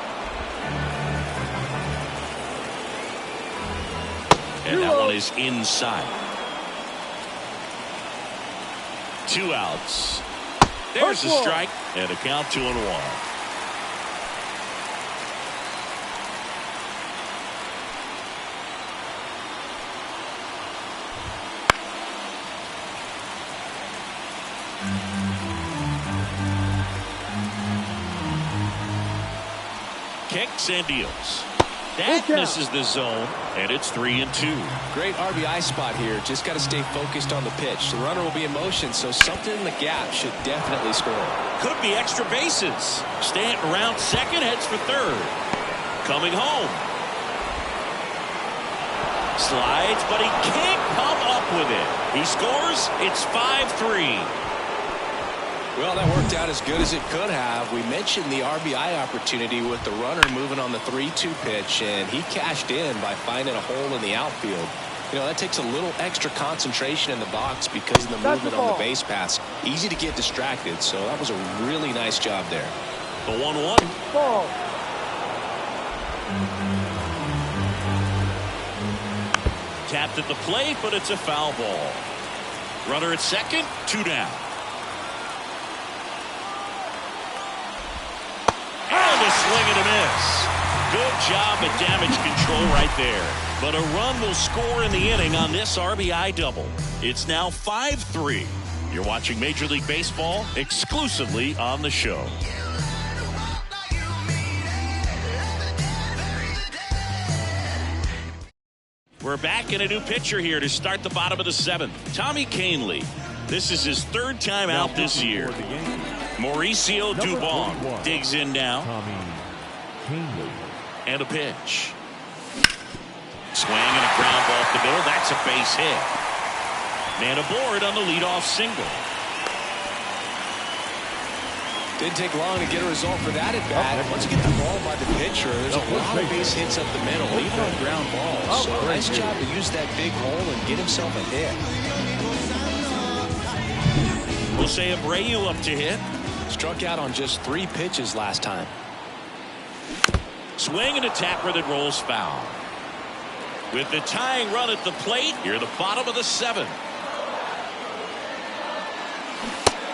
And that one is inside. 2 outs. There's a strike and a count 2-1. checks and deals. That misses the zone, and it's 3-2. Great RBI spot here. Just got to stay focused on the pitch. The runner will be in motion, so something in the gap should definitely score. Could be extra bases. Stanton around second, heads for third. Coming home. Slides, but he can't come up with it. He scores. It's 5-3. Well, that worked out as good as it could have. We mentioned the RBI opportunity with the runner moving on the 3-2 pitch, and he cashed in by finding a hole in the outfield. You know, that takes a little extra concentration in the box because of the movement on the base pass. Easy to get distracted, so that was a really nice job there. The 1-1. Ball. Tapped at the plate, but it's a foul ball. Runner at second, 2 down. And a swing and a miss. Good job at damage control right there. But a run will score in the inning on this RBI double. It's now 5-3. You're watching Major League Baseball exclusively on the show. We're back in a new pitcher here to start the bottom of the 7th. Tommy Kahnle. This is his 3rd time out this year. Mauricio Dubon digs in now. Tommy Kahnle. And a pitch. Swing and a ground ball up the middle. That's a base hit. Man aboard on the leadoff single. Didn't take long to get a result for that at bat. Once you get the ball by the pitcher, there's a lot of base hits up the middle, even on ground balls. So nice job to use that big hole and get himself a hit. Jose Abreu up to hit. Struck out on just 3 pitches last time. Swing and a tapper that rolls foul. With the tying run at the plate, you're the bottom of the 7th.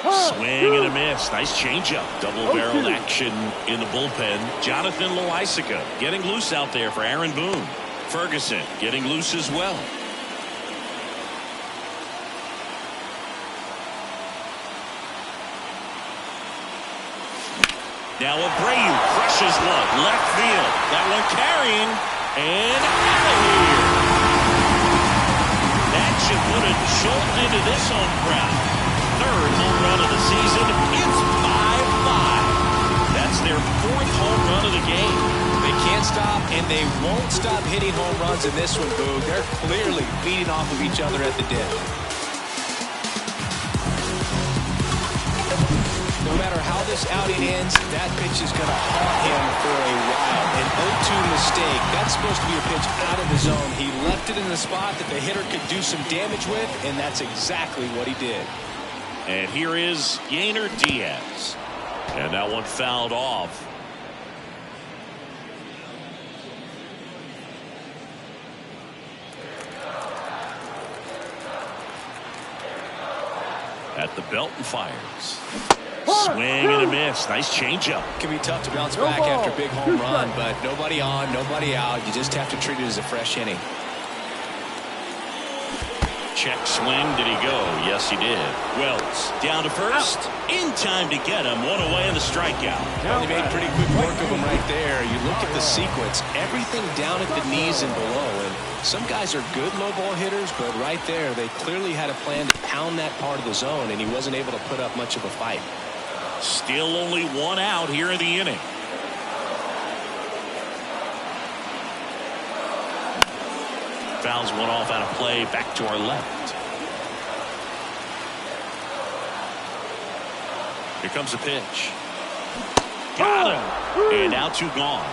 Swing and a miss. Nice changeup. Double-barreled action in the bullpen. Jonathan Loaisiga getting loose out there for Aaron Boone. Ferguson getting loose as well. Now Abreu crushes one. Left field. That one carrying. And out of here. That should put a jolt into this home crowd. 3rd home run of the season. It's 5-5. That's their 4th home run of the game. They can't stop, and they won't stop hitting home runs in this one, Boog. They're clearly feeding off of each other at the dip. No matter how this outing ends, that pitch is going to haunt him for a while. An 0-2 mistake. That's supposed to be a pitch out of the zone. He left it in the spot that the hitter could do some damage with, and that's exactly what he did. And here is Yainer Diaz. And that one fouled off. At the belt and fires. Swing and a miss. Nice changeup. Can be tough to bounce back after a big home run, but nobody on, nobody out. You just have to treat it as a fresh inning. Check swing. Did he go? Yes, he did. Wells down to first. In time to get him. 1 away in the strikeout. Well, they made pretty quick work of him right there. You look at the sequence. Everything down at the knees and below. And some guys are good low ball hitters, but right there they clearly had a plan to pound that part of the zone, and he wasn't able to put up much of a fight. Still only 1 out here in the inning. Fouls one off out of play. Back to our left. Here comes a pitch. Got him. And now 2 gone.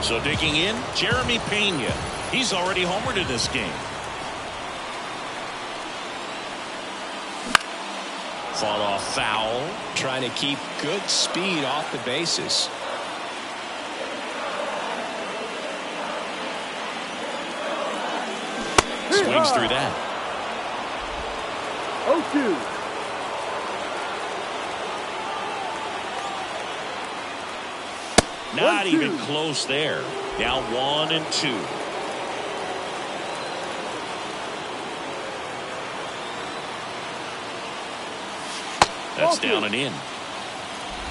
So digging in, Jeremy Pena. He's already homered in this game. Fought off foul. Trying to keep good speed off the bases. Swings through that. 0-2. Not 1-2. even close there. Now 1-2. That's down and in.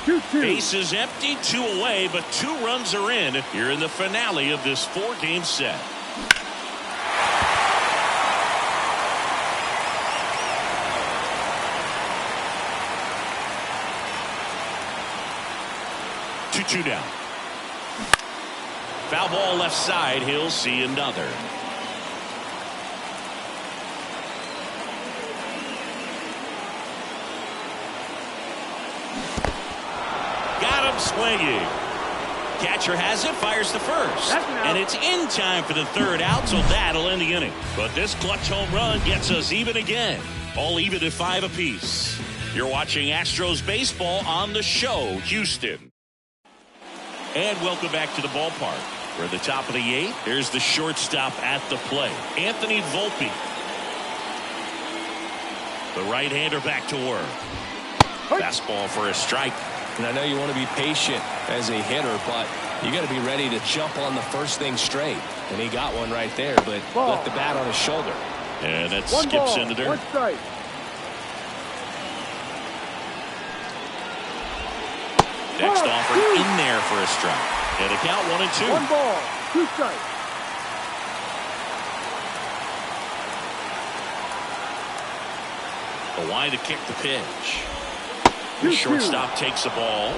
2-2. Base is empty, 2 away, but 2 runs are in here in the finale of this 4-game set. Two down. Foul ball left side. He'll see another. Got him swinging. Catcher has it, fires the first. And it's in time for the 3rd out, so that'll end the inning. But this clutch home run gets us even again. All even at 5 apiece. You're watching Astros baseball on the show, Houston. And welcome back to the ballpark. We're at the top of the 8th. Here's the shortstop at the plate, Anthony Volpe. The right-hander back to work. Fastball for a strike. And I know you want to be patient as a hitter, but you got to be ready to jump on the first thing straight. And he got one right there, but left the bat on his shoulder. And that skips into dirt. 1 strike. Next offer in there for a strike. And a count 1-2. 1 ball, 2 strikes. The line to kick the pitch. The shortstop takes the ball.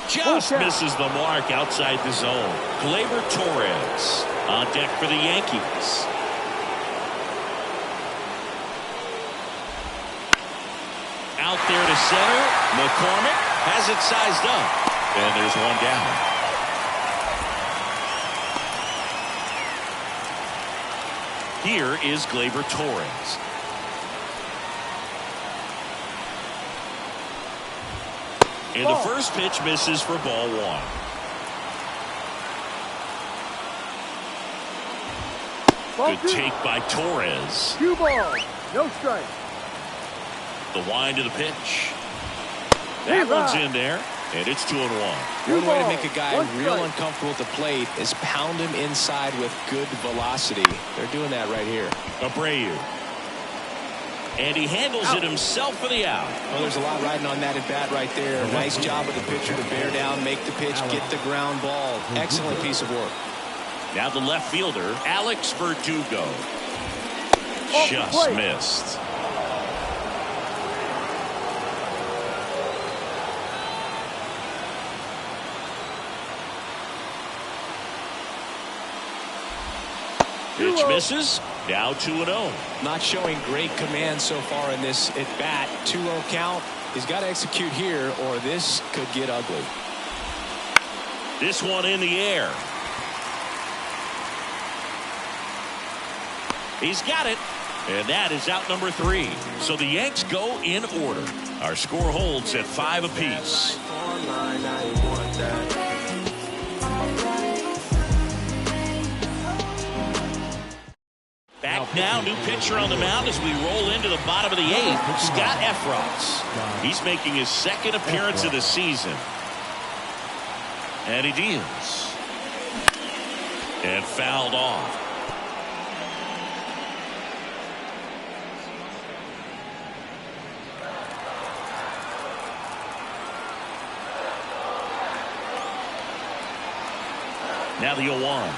Just misses the mark outside the zone. Gleyber Torres on deck for the Yankees. Out there to center. McCormick has it sized up. And there's 1 down. Here is Gleyber Torres. And the first pitch misses for ball 1. Good take by Torres. 2 balls, no strike. The wind to the pitch. That one's in there, and it's 2-1. One way to make a guy real uncomfortable at the plate is pound him inside with good velocity. They're doing that right here. Abreu. And he handles it himself for the out. Well, there's a lot riding on that at bat right there. Nice job of the pitcher to bear down, make the pitch, get the ground ball. Excellent piece of work. Now the left fielder, Alex Verdugo. Just missed. Pitch misses. Now 2-0. Not showing great command so far in this at bat. 2-0 count. He's got to execute here, or this could get ugly. This one in the air. He's got it. And that is out number 3. So the Yanks go in order. Our score holds at 5 apiece. Back now, new pitcher on the mound as we roll into the bottom of the 8th. Scott Efros. He's making his 2nd appearance of the season. And he deals. And fouled off. Now the 0-1.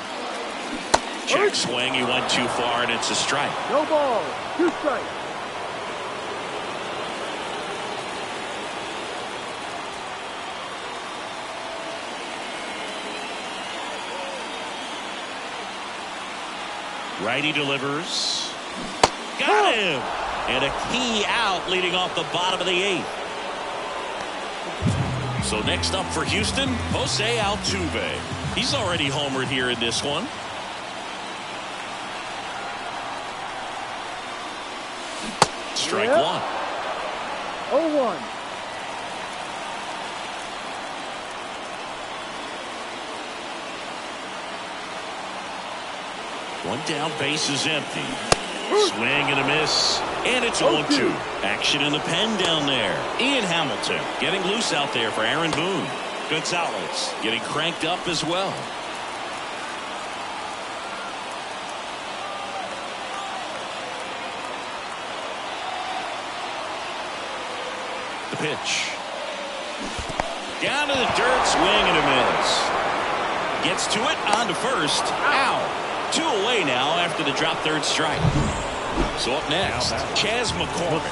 Check swing. He went too far, and it's a strike. No ball. 2 strikes. Righty delivers. Got him. And a key out leading off the bottom of the 8th. So next up for Houston, Jose Altuve. He's already homered here in this one. Strike 1. 0-1. One down, base is empty. Swing and a miss. And it's 0-2. Action in the pen down there. Ian Hamilton getting loose out there for Aaron Boone. Gonzalez getting cranked up as well. The pitch. Down to the dirt, swing and a miss. Gets to it, on to first. Out. 2 away now after the drop third strike. So up next, Chas McCormick.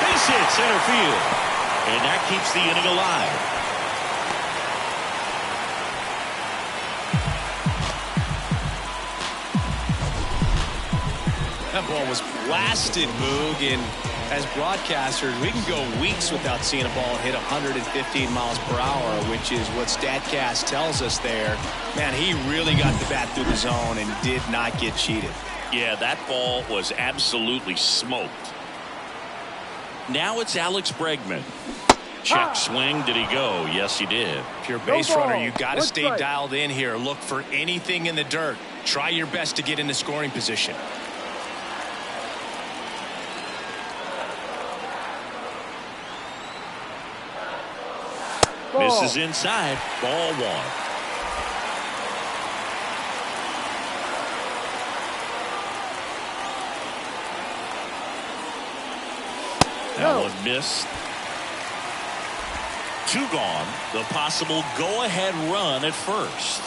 Base hit center field. And that keeps the inning alive. That ball was blasted, Boog, and as broadcasters, we can go weeks without seeing a ball hit 115 miles per hour, which is what StatCast tells us there. Man, he really got the bat through the zone and did not get cheated. Yeah, that ball was absolutely smoked. Now it's Alex Bregman. Check swing. Did he go? Yes, he did. If you're a base runner, you got to stay dialed in here. Look for anything in the dirt. Try your best to get into scoring position. Misses inside. Ball 1. That one missed. 2 gone. The possible go-ahead run at first.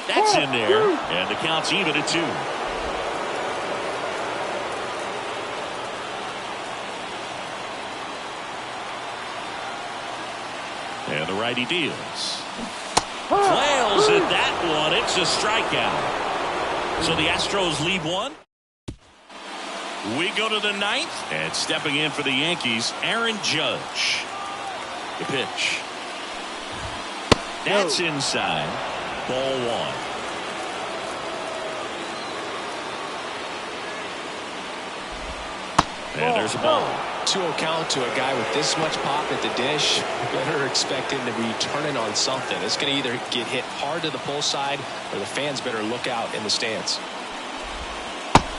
That's in there, and the count's even at 2. And the righty deals. Flails at that one. It's a strikeout. So the Astros lead 1. We go to the 9th. And stepping in for the Yankees, Aaron Judge. The pitch. That's inside. Ball 1. And there's a ball. 2-0 count to a guy with this much pop at the dish. Better expect him to be turning on something. It's going to either get hit hard to the pull side or the fans better look out in the stands.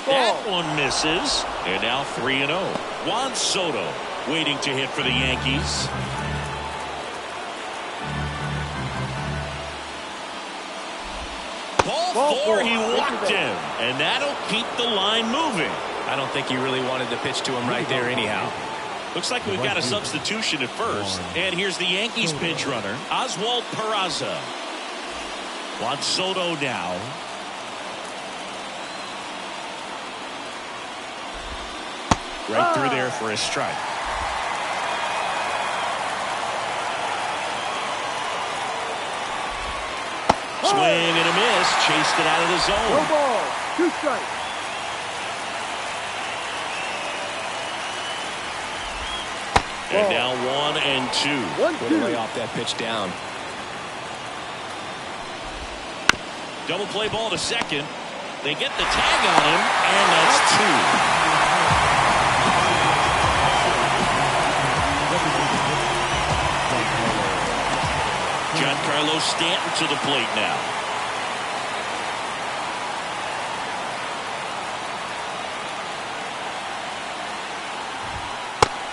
That one misses. And now 3-0. Juan Soto waiting to hit for the Yankees. Ball 4, he walked him. And that'll keep the line moving. I don't think he really wanted to pitch to him right there anyhow. Looks like we've got a substitution at first. And here's the Yankees pinch runner, Oswald Peraza. Juan Soto now. Right through there for a strike. Swing and a miss. Chased it out of the zone. No ball. 2 strikes. And now 1-2. Way to lay off that pitch down. Double play ball to second. They get the tag on him, and that's 2. Giancarlo Stanton to the plate now.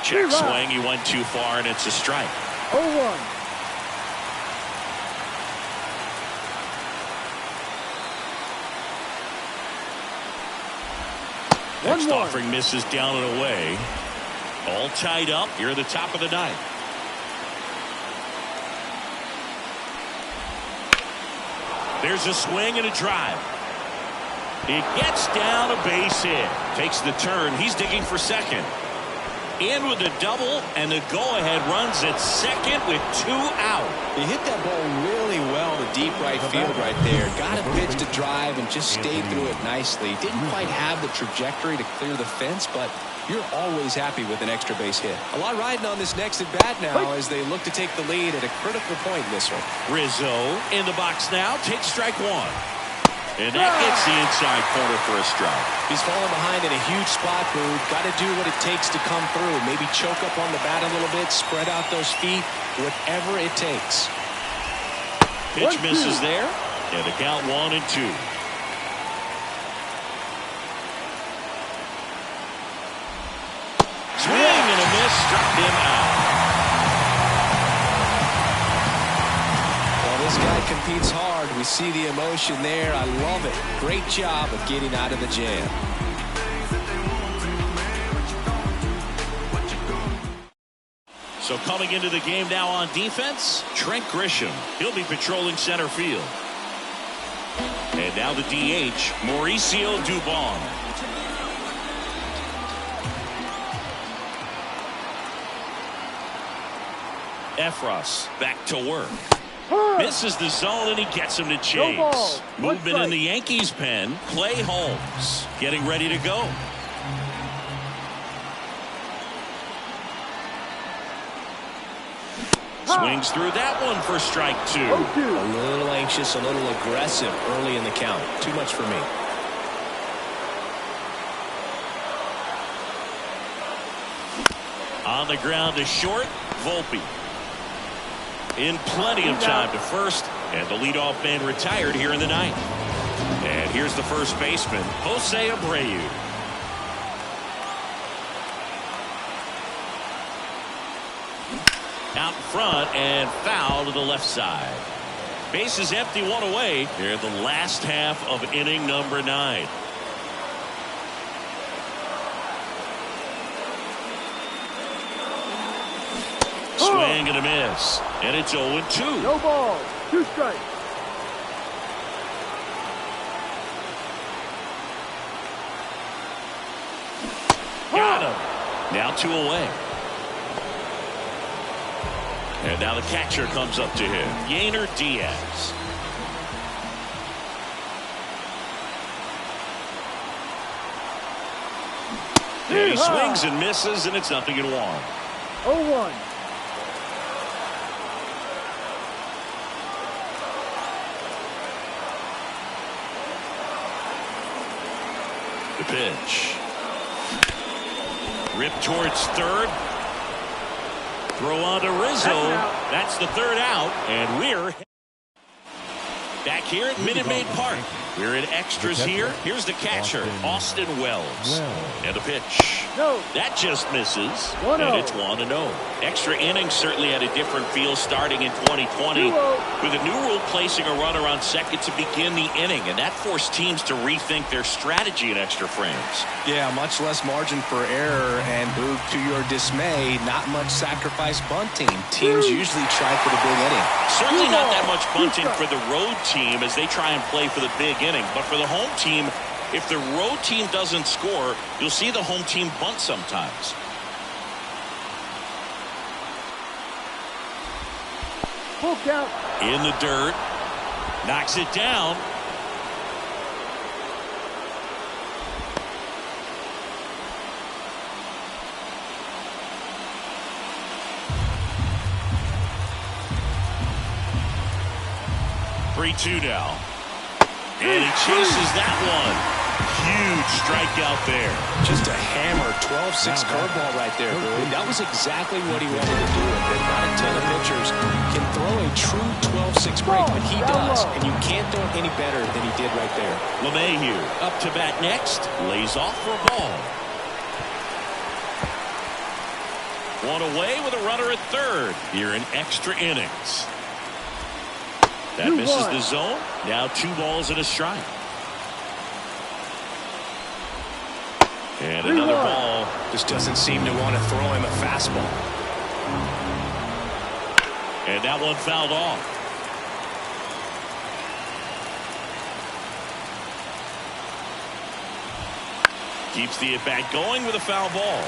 Check swing. He went too far, and it's a strike. 0-1. Next offering misses down and away. All tied up here at the top of the ninth. There's a swing and a drive. It gets down a base hit. Takes the turn. He's digging for second. In with a double, and the go-ahead runs at second with 2 out. He hit that ball really well to deep right field right there. Got a pitch to drive and just stayed through it nicely. Didn't quite have the trajectory to clear the fence, but you're always happy with an extra base hit. A lot riding on this next at bat now as they look to take the lead at a critical point in this one. Rizzo in the box now. Takes strike one. And that gets the inside corner for a strike. He's falling behind in a huge spot, Boog. Got to do what it takes to come through. Maybe choke up on the bat a little bit, spread out those feet, whatever it takes. Pitch misses there, and the count 1-2. Swing and a miss, struck him out. Well, this guy competes hard. We see the emotion there. I love it. Great job of getting out of the jam. So coming into the game now on defense, Trent Grisham. He'll be patrolling center field. And now the DH, Mauricio Dubon. Efros back to work. Misses the zone, and he gets him to chase. Movement in the Yankees pen. Clay Holmes getting ready to go. Swings through that one for strike 2. A little anxious, a little aggressive early in the count. Too much for me. On the ground to short, Volpe. In plenty of time to first, and the leadoff man retired here in the ninth. And here's the first baseman, Jose Abreu. Out front and foul to the left side. Base is empty, 1 away here in the last half of inning number 9. Swing and a miss, and it's 0-2. No ball, 2 strikes. Got him. Now 2 away. And now the catcher comes up to him, Yainer Diaz. And he swings and misses, and it's 0-1. 0-1. The pitch. Rip towards third. Throw on to Rizzo. That's the 3rd out. And we're back here at Minute Maid Park. We're in extras here. Here's the catcher, Austin Wells. And the pitch. No. That just misses. 1-0. And it's 1-0. Extra innings certainly had a different feel starting in 2020 with a new rule placing a runner on second to begin the inning, and that forced teams to rethink their strategy in extra frames. Yeah, much less margin for error, and Boog, to your dismay, not much sacrifice bunting. Teams usually try for the big inning. Certainly not that much bunting for the road team as they try and play for the big inning, but for the home team, if the road team doesn't score, you'll see the home team bunt sometimes. Full count. In the dirt. Knocks it down. Three-2 now. And he chases that one. Huge strikeout there. Just a hammer, 12-6 curveball right there, Boog. That was exactly what he wanted to do. And not a ton of pitchers can throw a true 12-6 break, but he does. And you can't throw it any better than he did right there. LeMahieu up to bat next. Lays off for a ball. One away with a runner at third here in extra innings. That misses the zone. Now 2 balls and a strike. And another ball. Just doesn't seem to want to throw him a fastball. And that one fouled off. Keeps the at-bat going with a foul ball.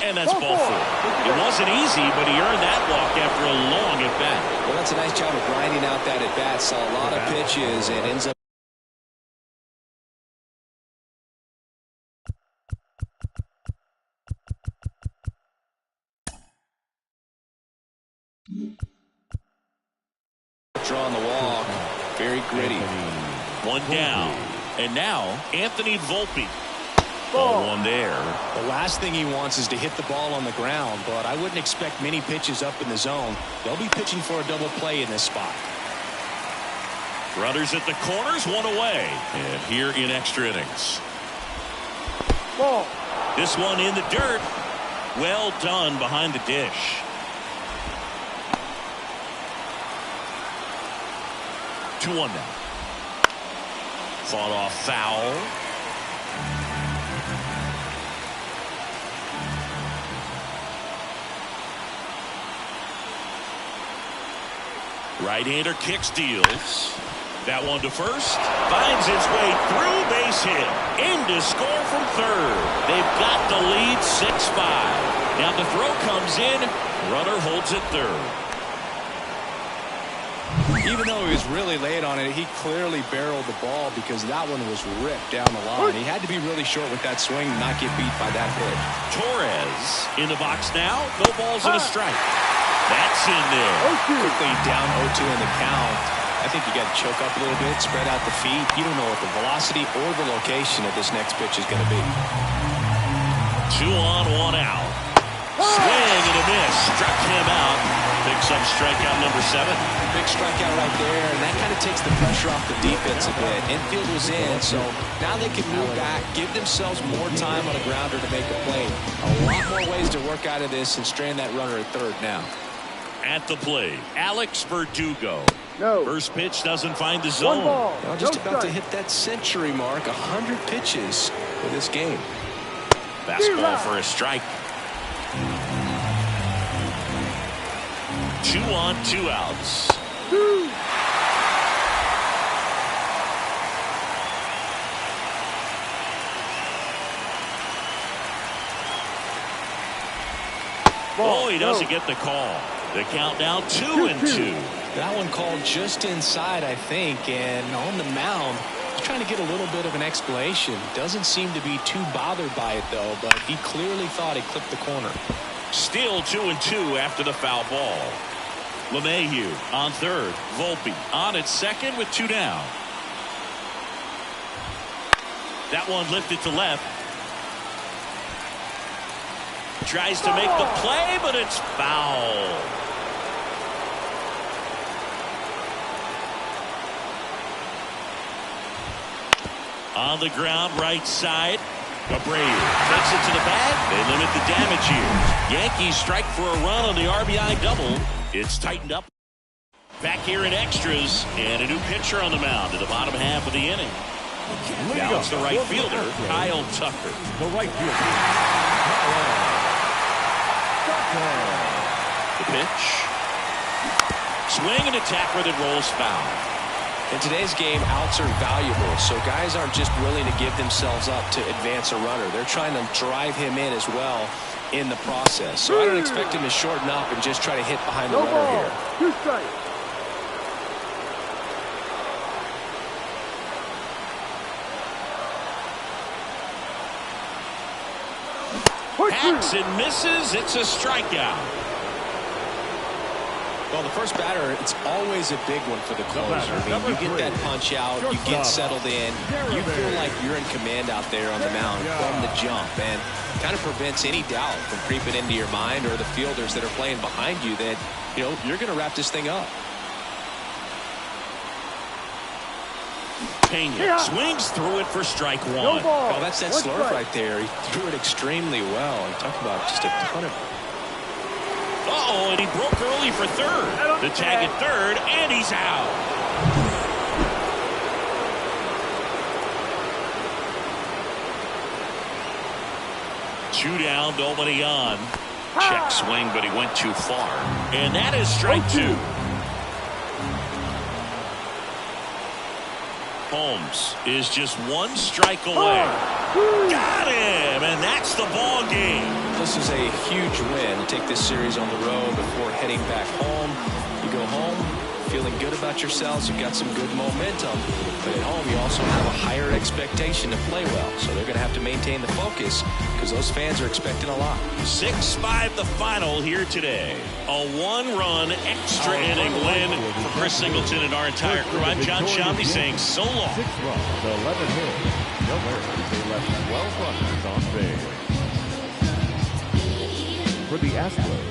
And that's ball 4. It wasn't easy, but he earned that walk after a long at-bat. Well, that's a nice job of grinding out that at-bat. Saw a lot of pitches and ends up. Drawing the walk. Very gritty. One down. And now, Anthony Volpe. Ball 1 there. The last thing he wants is to hit the ball on the ground, but I wouldn't expect many pitches up in the zone. They'll be pitching for a double play in this spot. Runners at the corners, 1 away. And here in extra innings. Ball. This one in the dirt. Well done behind the dish. 2-1 now. Fought off foul. Right-hander kicks, deals. That one to first. Finds its way through, base hit. In to score from third. They've got the lead 6-5. Now the throw comes in. Runner holds it third. Even though he was really late on it, he clearly barreled the ball because that one was ripped down the line. He had to be really short with that swing and not get beat by that pitch. Torres in the box now. No balls and a strike. That's in there. Quickly down 0-2 in the count. I think you got to choke up a little bit, spread out the feet. You don't know what the velocity or the location of this next pitch is going to be. 2 on, 1 out. Swing and a miss. Struck him out. Picks up strikeout number 7. Big strikeout right there, and that kind of takes the pressure off the defense a bit. Infield was in, so now they can move back, give themselves more time on a grounder to make a play. A lot more ways to work out of this and strand that runner at third now. At the plate, Alex Verdugo. No. First pitch doesn't find the zone. 1 ball. Well, just about to hit that century mark, 100 pitches for this game. Fastball for a strike. 2 on, 2 outs. Oh, he doesn't get the call. The count now 2-2. That one called just inside, I think, and on the mound, he's trying to get a little bit of an explanation. Doesn't seem to be too bothered by it, though, but he clearly thought he clipped the corner. Still 2-2 after the foul ball. LeMahieu on third. Volpe on at second with 2 down. That one lifted to left. Tries to make the play, but it's foul. On the ground, right side. Abreu takes it to the bag. They limit the damage here. Yankees strike for a run on the RBI double. It's tightened up. Back here in extras, and a new pitcher on the mound in the bottom half of the inning. Now it's the right fielder, Kyle Tucker. The right fielder. The pitch. Swing and attack where it rolls foul. In today's game, outs are valuable, so guys aren't just willing to give themselves up to advance a runner. They're trying to drive him in as well in the process. So I don't expect him to shorten up and just try to hit behind the runner here. 2 strikes. Hacks and misses. It's a strikeout. Well, the first batter, it's always a big one for the closer. I mean, you get that punch out, you get settled in, you feel like you're in command out there on the mound from the jump, and kind of prevents any doubt from creeping into your mind or the fielders that are playing behind you that, you know, you're going to wrap this thing up. Pena swings through it for strike one. No ball. Oh, that's that slurve right there. He threw it extremely well. And talk about just a ton of... Uh-oh, and he broke early for third. The tag at third, and he's out. Two down, nobody on. Check swing, but he went too far. And that is strike two. Holmes is just one strike away. Got him, and that's the ball game. This is a huge win to take this series on the road before heading back home. You go home feeling good about yourselves. You've got some good momentum. But at home, you also have a higher expectation to play well. So they're going to have to maintain the focus because those fans are expecting a lot. 6-5 the final here today. A one-run extra inning win for Chris Singleton and our entire crew. I'm John Shambi saying so long. 6 runs, 11 hits. No errors. They left 12 runners on base. For the Astros,